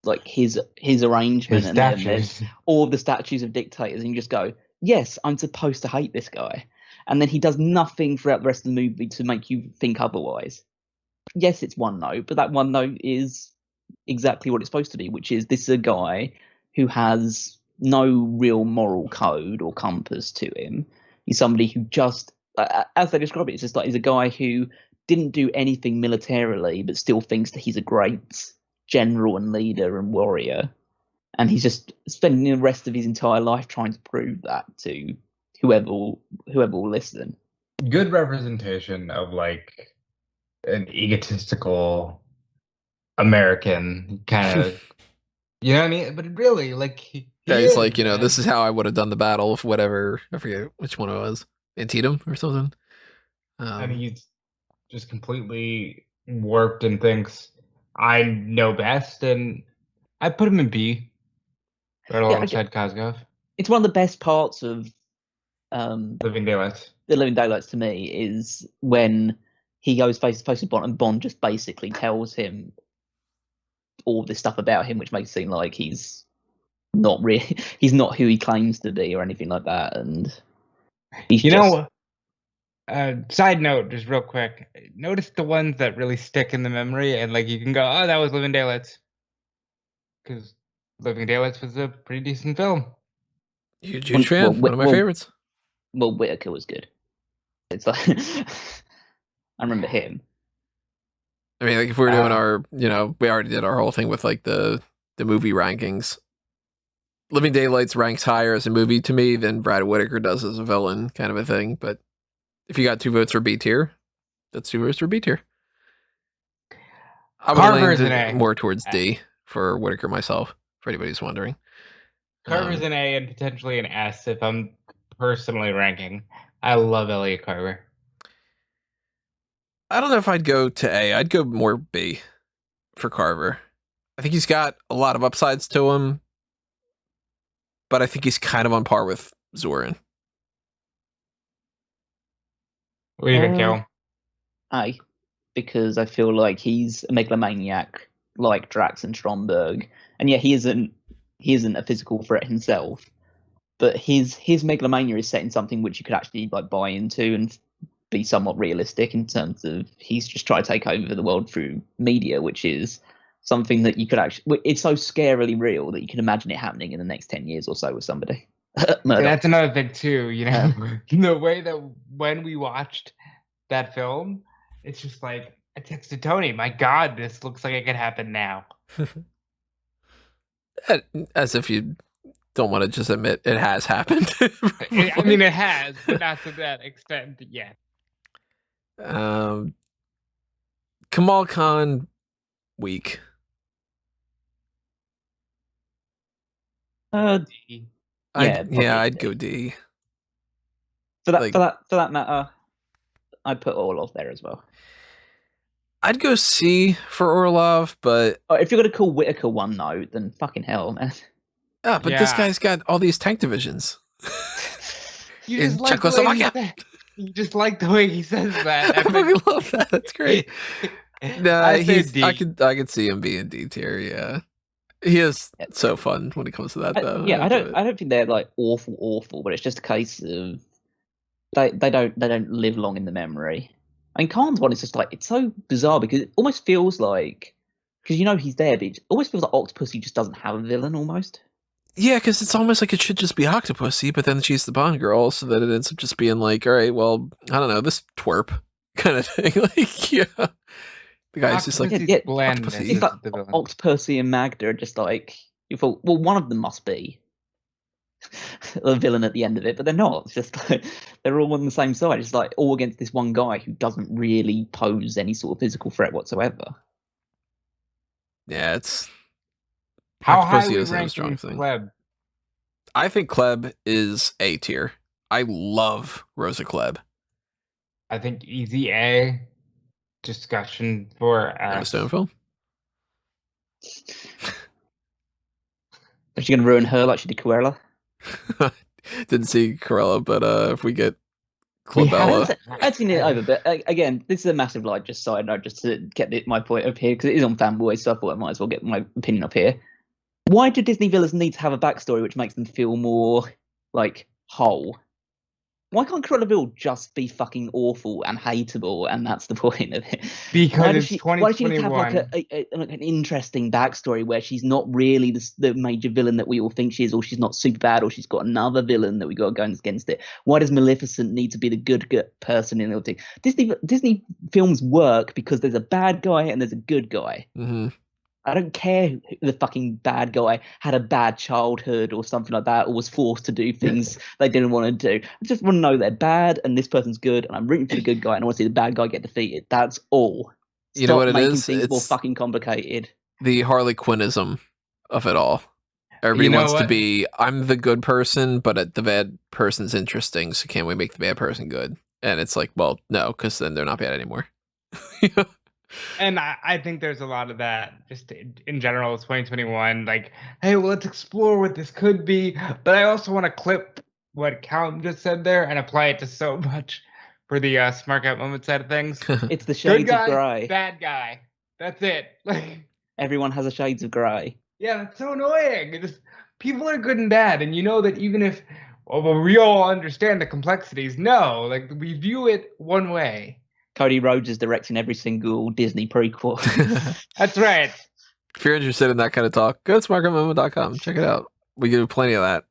like his arrangement and then all of the statues of dictators, and you just go, yes, I'm supposed to hate this guy. And then he does nothing throughout the rest of the movie to make you think otherwise. Yes, it's one note, but that one note is exactly what it's supposed to be, which is this is a guy who has no real moral code or compass to him. He's somebody who just, as they describe it, it's just like he's a guy who didn't do anything militarily, but still thinks that he's a great general and leader and warrior. And he's just spending the rest of his entire life trying to prove that to whoever will listen.
Good representation of like an egotistical American kind of, you know what I mean? But really, like,
he's like, this is how I would have done the battle of whatever. I forget which one it was, Antietam or something.
I mean, he's just completely warped and thinks I know best, and I put him in B right alongside Koskov.
It's one of the best parts of
Living Daylights.
The Living Daylights to me is when he goes face to face with Bond, and Bond just basically tells him all this stuff about him, which makes it seem like he's not really, he's not who he claims to be or anything like that. And he's
side note, just real quick, notice the ones that really stick in the memory, and like you can go, oh, that was Living Daylights, because Living Daylights was a pretty decent film.
Huge fan, one of my favorites.
Well, Whitaker was good. It's like I remember him.
I mean, like if we were doing our, we already did our whole thing with like the movie rankings. Living Daylights ranks higher as a movie to me than Brad Whitaker does as a villain, kind of a thing. But if you got 2 votes for B tier, that's 2 votes for B tier. I would lean more towards D for Whitaker myself, for anybody who's wondering.
Carver's an A and potentially an S if I'm personally ranking. I love Elliot Carver.
I don't know if I'd go to A. I'd go more B for Carver. I think he's got a lot of upsides to him, but I think he's kind of on par with Zorin.
What do you think, Cal?
A, because I feel like he's a megalomaniac like Drax and Stromberg, and yeah, he isn't a physical threat himself, but his megalomania is set in something which you could actually like buy into and be somewhat realistic in terms of he's just trying to take over the world through media, which is something that you could actually, it's so scarily real that you can imagine it happening in the next 10 years or so with somebody.
That's another thing too, the way that when we watched that film, it's just like, I texted Tony, my God, this looks like it could happen now.
As if you don't want to just admit it has happened.
I mean, it has, but not to that extent yet.
Kamal Khan, weak.
D.
I'd go D.
For that matter, I'd put Orlov there as well.
I'd go C for Orlov, but
if you're gonna call Whitaker one note, then fucking hell, man.
But this guy's got all these tank divisions.
You just like the way he says that.
I fucking love that. That's great. I could see him being D tier. Yeah, he is so fun when it comes to that, though.
I don't think they're like awful, but it's just a case of they don't live long in the memory. I mean, Khan's one is just like, it's so bizarre because it almost feels like, because he's there, but it almost feels like Octopussy just doesn't have a villain almost.
Yeah, because it's almost like it should just be Octopussy, but then she's the Bond girl, so that it ends up just being like, all right, well, I don't know, this twerp kind of thing. Like, yeah. The guy's just like,
Octopussy.
It's like Octopussy and Magda are just like, you thought, well, one of them must be a villain at the end of it, but they're not. It's just like they're all on the same side. It's like all against this one guy who doesn't really pose any sort of physical threat whatsoever.
Yeah, it's
how high are we ranking Klebb?
I think Klebb is A tier. I love Rosa Klebb.
I think easy A. Discussion for
Emma Stoneville.
Is she gonna ruin her like she did Cruella?
Didn't see Cruella, but if we get Klebb,
I've seen it over. But again, this is a massive just side note, just to get my point up here, because it is on Fanboys, so I thought I might as well get my opinion up here. Why do Disney villains need to have a backstory which makes them feel more like whole? Why can't Cruella just be fucking awful and hateable, and that's the point of it?
Because it's 2021. Why does she need to
have like an interesting backstory where she's not really the major villain that we all think she is, or she's not super bad, or she's got another villain that we got going against it? Why does Maleficent need to be the good person in the thing? Disney films work because there's a bad guy and there's a good guy.
Mm-hmm.
I don't care who the fucking bad guy had a bad childhood or something like that, or was forced to do things they didn't want to do. I just want to know they're bad and this person's good, and I'm rooting for the good guy, and I want to see the bad guy get defeated. That's all.
You know what it is?
Things more fucking complicated.
The Harley Quinnism of it all. Everybody wants to be, I'm the good person, but the bad person's interesting, so can't we make the bad person good? And it's like, well, no, because then they're not bad anymore.
And I think there's a lot of that just in general. It's 2021. Like, hey, well, let's explore what this could be. But I also want to clip what Callum just said there and apply it to so much for the smart out moment side of things.
It's the
Good
shades
guy,
of grey.
bad guy. That's it. Like,
Everyone has a shades of grey.
yeah, that's so annoying. People are good and bad, and you know that even if we all understand the complexities, no, like we view it one way.
Cody Rhodes is directing every single Disney prequel.
That's right.
If you're interested in that kind of talk, go to smartgummoment.com. Check it out. We do plenty of that.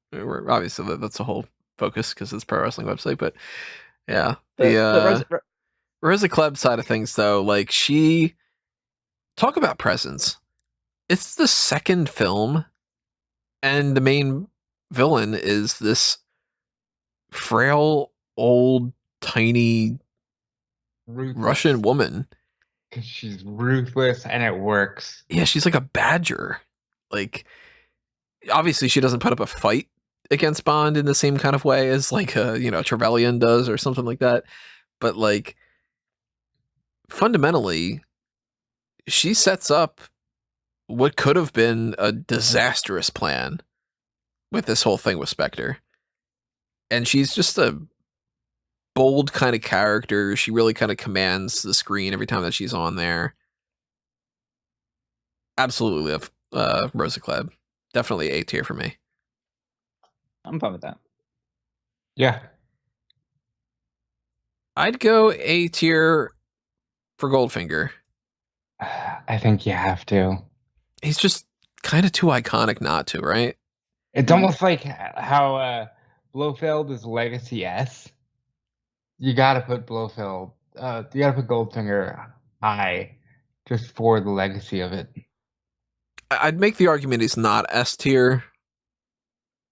Obviously, that's the whole focus because it's a pro wrestling website. But yeah,
But
Rosa Klebb side of things, though, like she talk about presence. It's the second film, and the main villain is this frail, old, tiny Russian woman.
Because she's ruthless and it works.
Yeah, she's like a badger. Like, obviously, she doesn't put up a fight against Bond in the same kind of way as like Trevelyan does or something like that. But like, fundamentally, she sets up what could have been a disastrous plan with this whole thing with Spectre. And she's just a bold kind of character. She really kind of commands the screen every time that she's on there. Absolutely love Rosa Klebb. Definitely A tier for me.
I'm fine with that.
Yeah.
I'd go A tier for Goldfinger.
I think you have to.
He's just kind of too iconic not to, right?
It's almost like how Blofeld is Legacy S. You gotta put Blofeld, you gotta put Goldfinger high just for the legacy of it.
I'd make the argument he's not S tier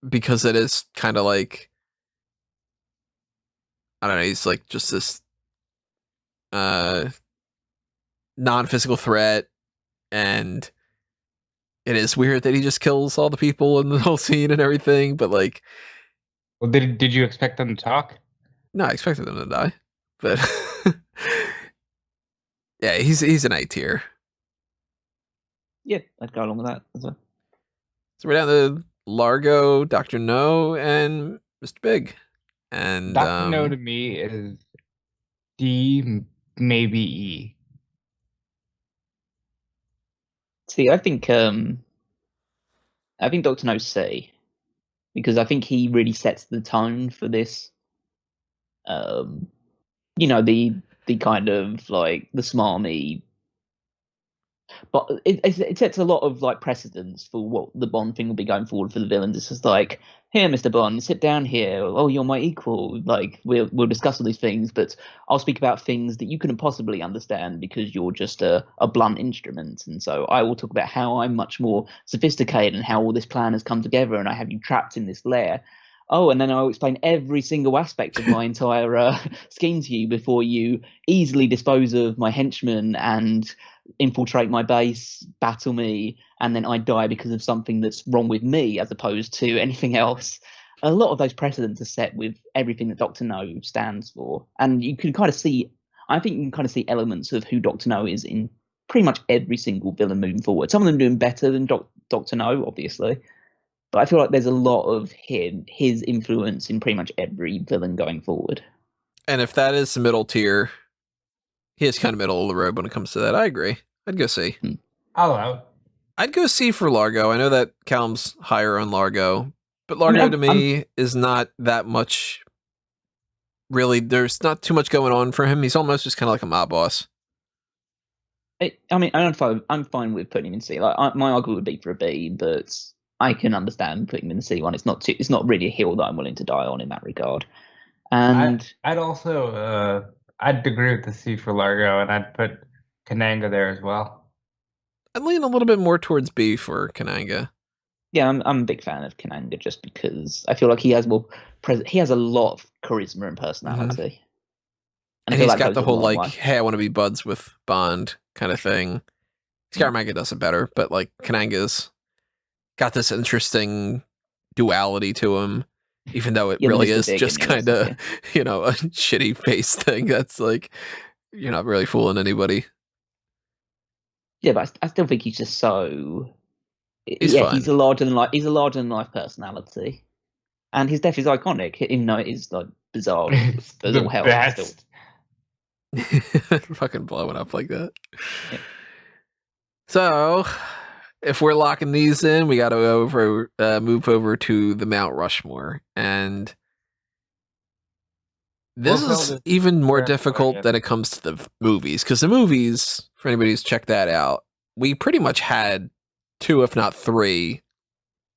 because it is kind of like, I don't know, he's like just this non-physical threat, and it is weird that he just kills all the people in the whole scene and everything, but like,
well, did you expect them to talk?
No, I expected them to die, but yeah, he's an A tier.
Yeah, I'd go along with that as well.
So we're down to Largo, Dr. No, and Mr. Big. And
Dr. No to me is D, maybe E.
See, I think Dr. No's C, because I think he really sets the tone for this. The kind of like the smarmy, but it sets a lot of like precedents for what the Bond thing will be going forward for the villains. It's just like, here, Mr. Bond, sit down here. Oh, you're my equal. Like we'll discuss all these things, but I'll speak about things that you couldn't possibly understand because you're just a blunt instrument. And so I will talk about how I'm much more sophisticated and how all this plan has come together, and I have you trapped in this lair. Oh, and then I'll explain every single aspect of my entire scheme to you before you easily dispose of my henchmen and infiltrate my base, battle me, and then I die because of something that's wrong with me as opposed to anything else. A lot of those precedents are set with everything that Dr. No stands for. And you can kind of see, I think you can kind of see elements of who Dr. No is in pretty much every single villain moving forward. Some of them doing better than Dr. No, obviously. But I feel like there's a lot of his influence in pretty much every villain going forward.
And if that is the middle tier, he is kind of middle of the road when it comes to that. I agree. I'd go C.
I'll allow it.
I'd go C for Largo. I know that Callum's higher on Largo, but Largo to me is not that much. Really, there's not too much going on for him. He's almost just kind of like a mob boss.
I'm fine with putting him in C. Like my argument would be for a B, but I can understand putting him in the C1. It's not really a hill that I'm willing to die on in that regard. And
I'd also I'd agree with the C for Largo, and I'd put Kananga there as well.
I'd lean a little bit more towards B for Kananga.
Yeah, I'm a big fan of Kananga just because I feel like he has he has a lot of charisma and personality.
And he's got the whole like, hey, I want to be buds with Bond kind of thing. Scaramanga does it better, but like Kananga's got this interesting duality to him, even though it really is just kind of, a shitty face thing. That's like, you're not really fooling anybody.
Yeah, but I still think he's just so.
He's fun.
He's a larger than life personality, And his death is iconic, even though it is like bizarre
It's
as
the
all hell.
best.
Fucking blowing up like that.
Yeah.
So, if we're locking these in, we got to move over to the Mount Rushmore, and this
Blofeld
is even more
very
difficult
important.
than it comes to the movies, because the movies, for anybody who's checked that out, we pretty much had 2, if not 3,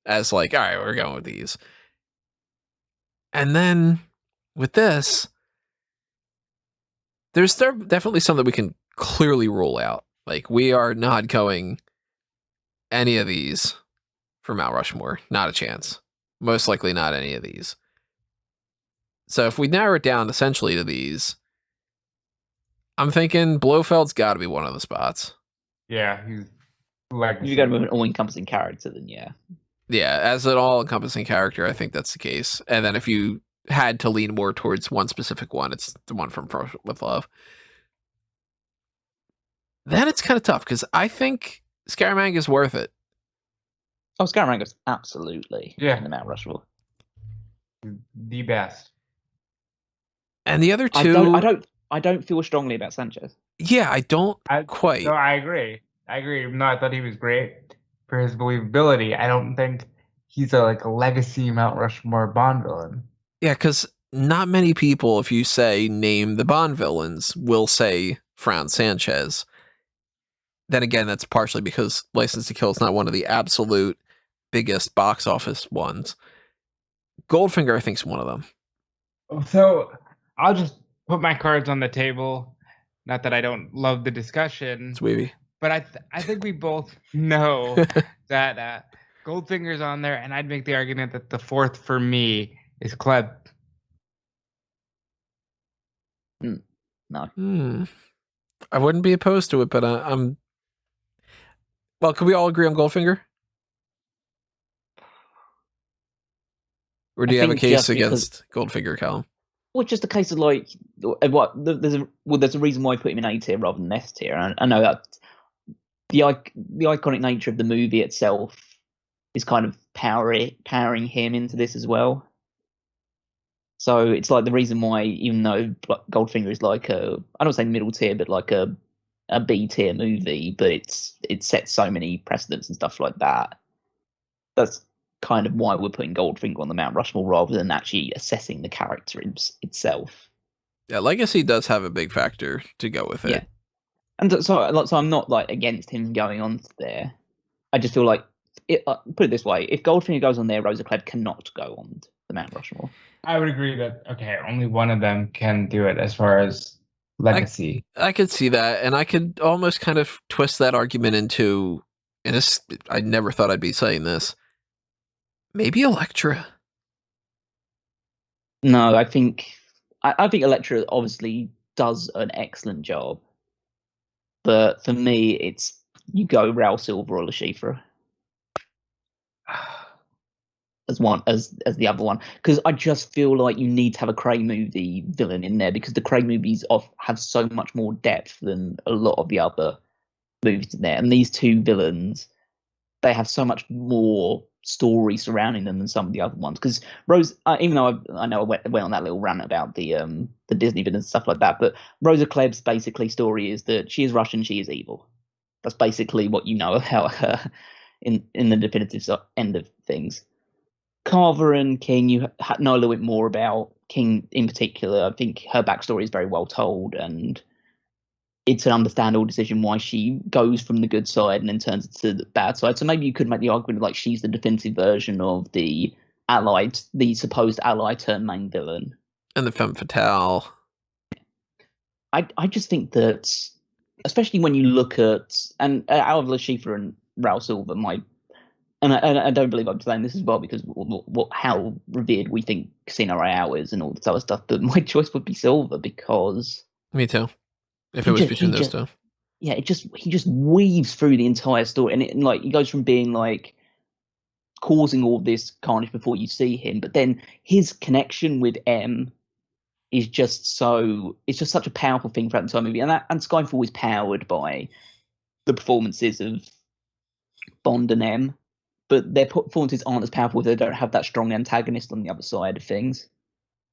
as like, all right, we're going with these. And then with this, there's definitely some that we can clearly rule out. Like, we are not going any of these for Mount Rushmore. Not a chance. Most likely not any of these. So if we narrow it down essentially to these, I'm thinking Blofeld's got to be one of the spots.
Yeah, he's like.
If you go with an all-encompassing character, then yeah.
Yeah, as an all-encompassing character, I think that's the case. And then if you had to lean more towards one specific one, it's the one from With Love. Then it's kind of tough, because I think Scaramanga is worth it.
Oh, Scaramanga's absolutely
Yeah.
in the Mount Rushmore.
The best.
And the other two,
I don't feel strongly about Sanchez.
yeah, I don't
I
quite.
No, I agree. No, I thought he was great for his believability. I don't think he's a legacy Mount Rushmore Bond villain.
Yeah, because not many people, if you say name the Bond villains, will say Franz Sanchez. Then again, that's partially because License to Kill is not one of the absolute biggest box office ones. Goldfinger, I think, is one of them.
So I'll just put my cards on the table. Not that I don't love the discussion,
It's Weavy.
but I think we both know that Goldfinger's on there, and I'd make the argument that the fourth for me is Klebb.
No.
I wouldn't be opposed to it, but I'm. Well, can we all agree on Goldfinger? Or do you have a case against Goldfinger, Callum?
Well, just a case of like what there's a reason why I put him in A tier rather than S tier. I know that the iconic nature of the movie itself is kind of powering him into this as well. So it's like the reason why, even though Goldfinger is like I don't say middle tier, but like a B tier movie, but it sets so many precedents and stuff like that. That's kind of why we're putting Goldfinger on the Mount Rushmore rather than actually assessing the character itself.
Yeah, legacy does have a big factor to go with it.
Yeah. And so I'm not like against him going on there. I just feel like, put it this way, if Goldfinger goes on there, Rosa Klebb cannot go on the Mount Rushmore.
I would agree that, okay, only one of them can do it as far as legacy.
I could see that, and I could almost kind of twist that argument into, and this, I never thought I'd be saying this, maybe Elektra.
No, I think Elektra obviously does an excellent job, but for me, it's you go Raoul Silver or Lashifra as the other one, because I just feel like you need to have a Craig movie villain in there, because the Craig movies have so much more depth than a lot of the other movies in there, and these two villains, they have so much more story surrounding them than some of the other ones. Because Rose, even though I know I went on that little rant about the Disney villains and stuff like that, but Rosa Klebb's basically story is that she is Russian, she is evil. That's basically what you know about her in the definitive end of things. Carver and King, you know a little bit more about. King in particular, I think her backstory is very well told, and it's an understandable decision why she goes from the good side and then turns to the bad side. So maybe you could make the argument like she's the defensive version of the supposed ally turned main villain.
And the femme fatale.
I just think that, especially when you look at, and out of Lashifra and Raoul Silver, and I don't believe I'm saying this as well because how revered we think Casino Royale is and all this other stuff, but my choice would be Silver because...
Me too. If it was between those two.
Yeah, he just weaves through the entire story, and he goes from being like causing all this carnage before you see him, but then his connection with M is just such a powerful thing throughout the entire movie, and Skyfall is powered by the performances of Bond and M. but their performances aren't as powerful if they don't have that strong antagonist on the other side of things.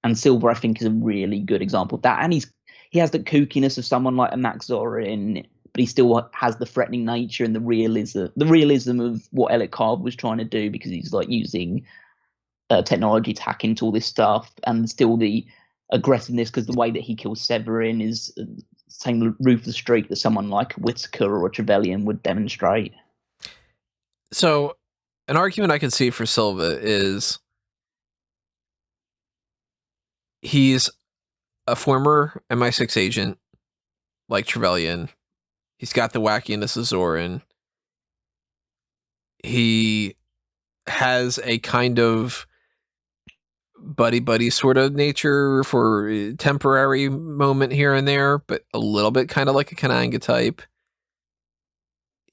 And Silver, I think, is a really good example of that. And he has the kookiness of someone like a Max Zorin, but he still has the threatening nature and the realism of what Alec was trying to do, because he's like using technology to hack into all this stuff, and still the aggressiveness, because the way that he kills Severin is the same ruthless streak that someone like Whitaker or Trevelyan would demonstrate.
So an argument I can see for Silva is he's a former MI6 agent like Trevelyan. He's got the wackiness of Zorin. He has a kind of buddy sort of nature for a temporary moment here and there, but a little bit kind of like a Kananga type.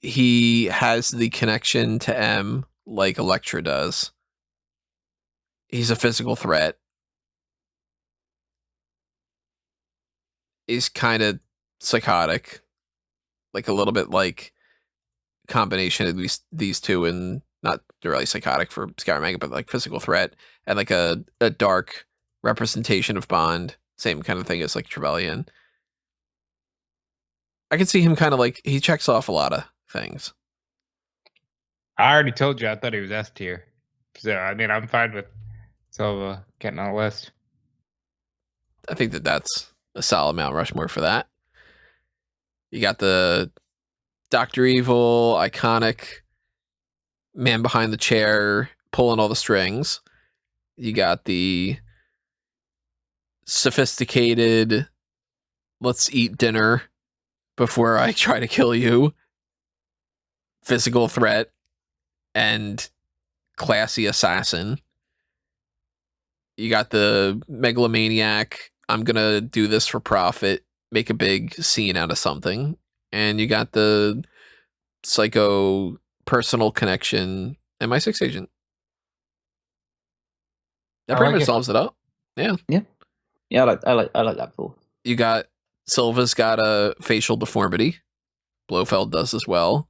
He has the connection to M like Elektra does. He's a physical threat. He's kind of psychotic, like a little bit like combination of these two, and not really psychotic for Scaramanga, but like physical threat and like a dark representation of Bond. Same kind of thing as like Trevelyan. I can see him kind of like, he checks off a lot of things.
I already told you I thought he was S tier. So, I mean, I'm fine with Silva getting on the list.
I think that's a solid Mount Rushmore for that. You got the Dr. Evil, iconic man behind the chair, pulling all the strings. You got the sophisticated, let's eat dinner before I try to kill you, physical threat, and classy assassin. You got the megalomaniac, I'm gonna do this for profit, make a big scene out of something. And you got the psycho personal connection MI6 agent. That pretty much solves it up. Yeah.
I like that for.
You got Silva's got a facial deformity. Blofeld does as well.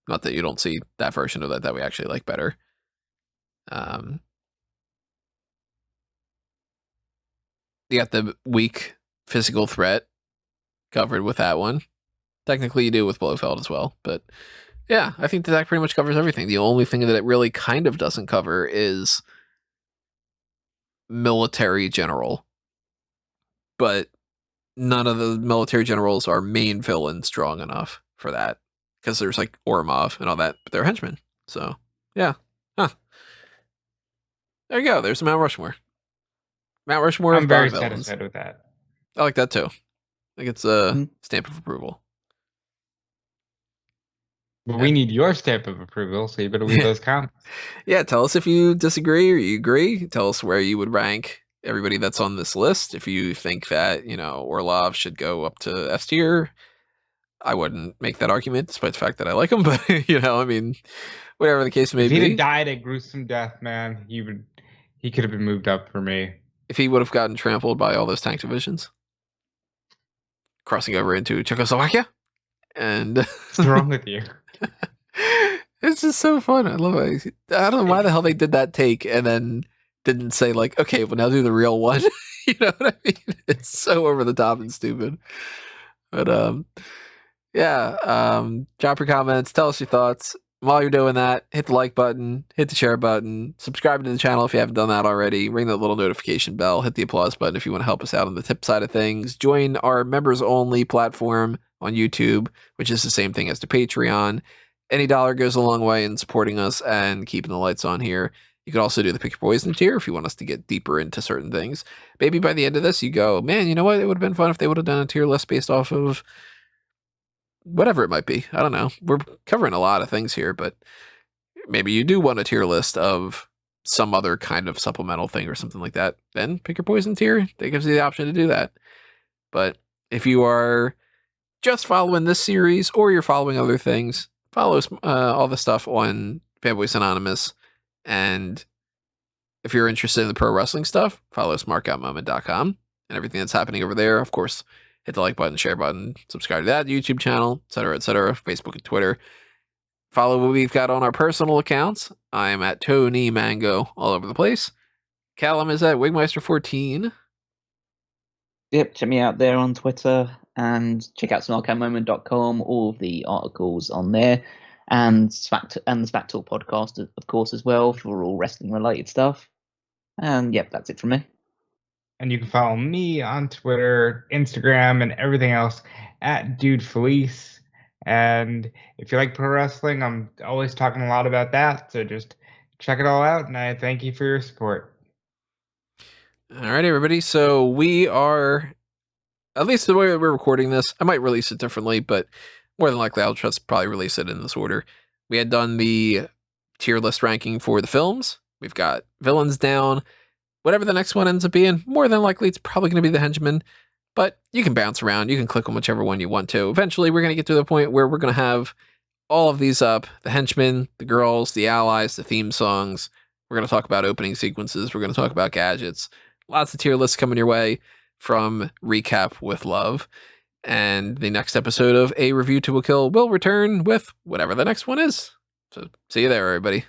Not that you don't see that version of that we actually like better. You got the weak physical threat covered with that one. Technically you do with Blofeld as well, but yeah, I think that pretty much covers everything. The only thing that it really kind of doesn't cover is military general. But none of the military generals are main villains strong enough for that, because there's like Orlov and all that, but they're henchmen. So yeah, there you go. There's Mount Rushmore. Mount Rushmore.
I'm
of
very
Bond villains.
satisfied with that.
I like that too. I think it's a stamp of approval.
But we need your stamp of approval, so you better leave those comments.
Yeah, tell us if you disagree or you agree. Tell us where you would rank everybody that's on this list. If you think that, Orlov should go up to S tier, I wouldn't make that argument, despite the fact that I like him. But, whatever the case may
if
be.
If he had died a gruesome death, man, he could have been moved up for me.
If he would have gotten trampled by all those tank divisions, crossing over into Czechoslovakia, and
what's wrong with you?
It's just so fun. I love it. I don't know why the hell they did that take and then didn't say like, okay, well now do the real one. You know what I mean? It's so over the top and stupid. But drop your comments, tell us your thoughts. While you're doing that, hit the like button, hit the share button, subscribe to the channel if you haven't done that already, ring that little notification bell, hit the applause button if you want to help us out on the tip side of things. Join our members only platform on YouTube, which is the same thing as the Patreon. Any dollar goes a long way in supporting us and keeping the lights on here. You could also do the Pick Your Poison tier if you want us to get deeper into certain things. Maybe by the end of this, you go, man, you know what? It would have been fun if they would have done a tier list based off of whatever it might be. I don't know. We're covering a lot of things here, but maybe you do want a tier list of some other kind of supplemental thing or something like that. Then Pick Your Poison tier. That gives you the option to do that. But if you are just following this series or you're following other things, follow all the stuff on Fanboys Anonymous. And if you're interested in the pro wrestling stuff, follow smarkoutmoment.com and everything that's happening over there. Of course, hit the like button, share button, subscribe to that YouTube channel, etc., Facebook and Twitter. Follow what we've got on our personal accounts. I'm at Tony Mango all over the place. Callum is at Wigmeister14.
Yep, check me out there on Twitter and check out snarkamoment.com, all of the articles on there, and the Smack Talk podcast, of course, as well, for all wrestling related stuff. And yep, that's it from me.
And you can follow me on Twitter, Instagram, and everything else at DudeFelice. And if you like pro wrestling, I'm always talking a lot about that. So just check it all out. And I thank you for your support.
All right, everybody. So we are, at least the way that we're recording this, I might release it differently, but more than likely I'll just probably release it in this order. We had done the tier list ranking for the films. We've got villains down. Whatever the next one ends up being, more than likely it's probably going to be the Henchman, but you can bounce around. You can click on whichever one you want to. Eventually, we're going to get to the point where we're going to have all of these up: the Henchmen, the girls, the allies, the theme songs. We're going to talk about opening sequences. We're going to talk about gadgets. Lots of tier lists coming your way from Recap with Love. And the next episode of A Review to a Kill will return with whatever the next one is. So see you there, everybody.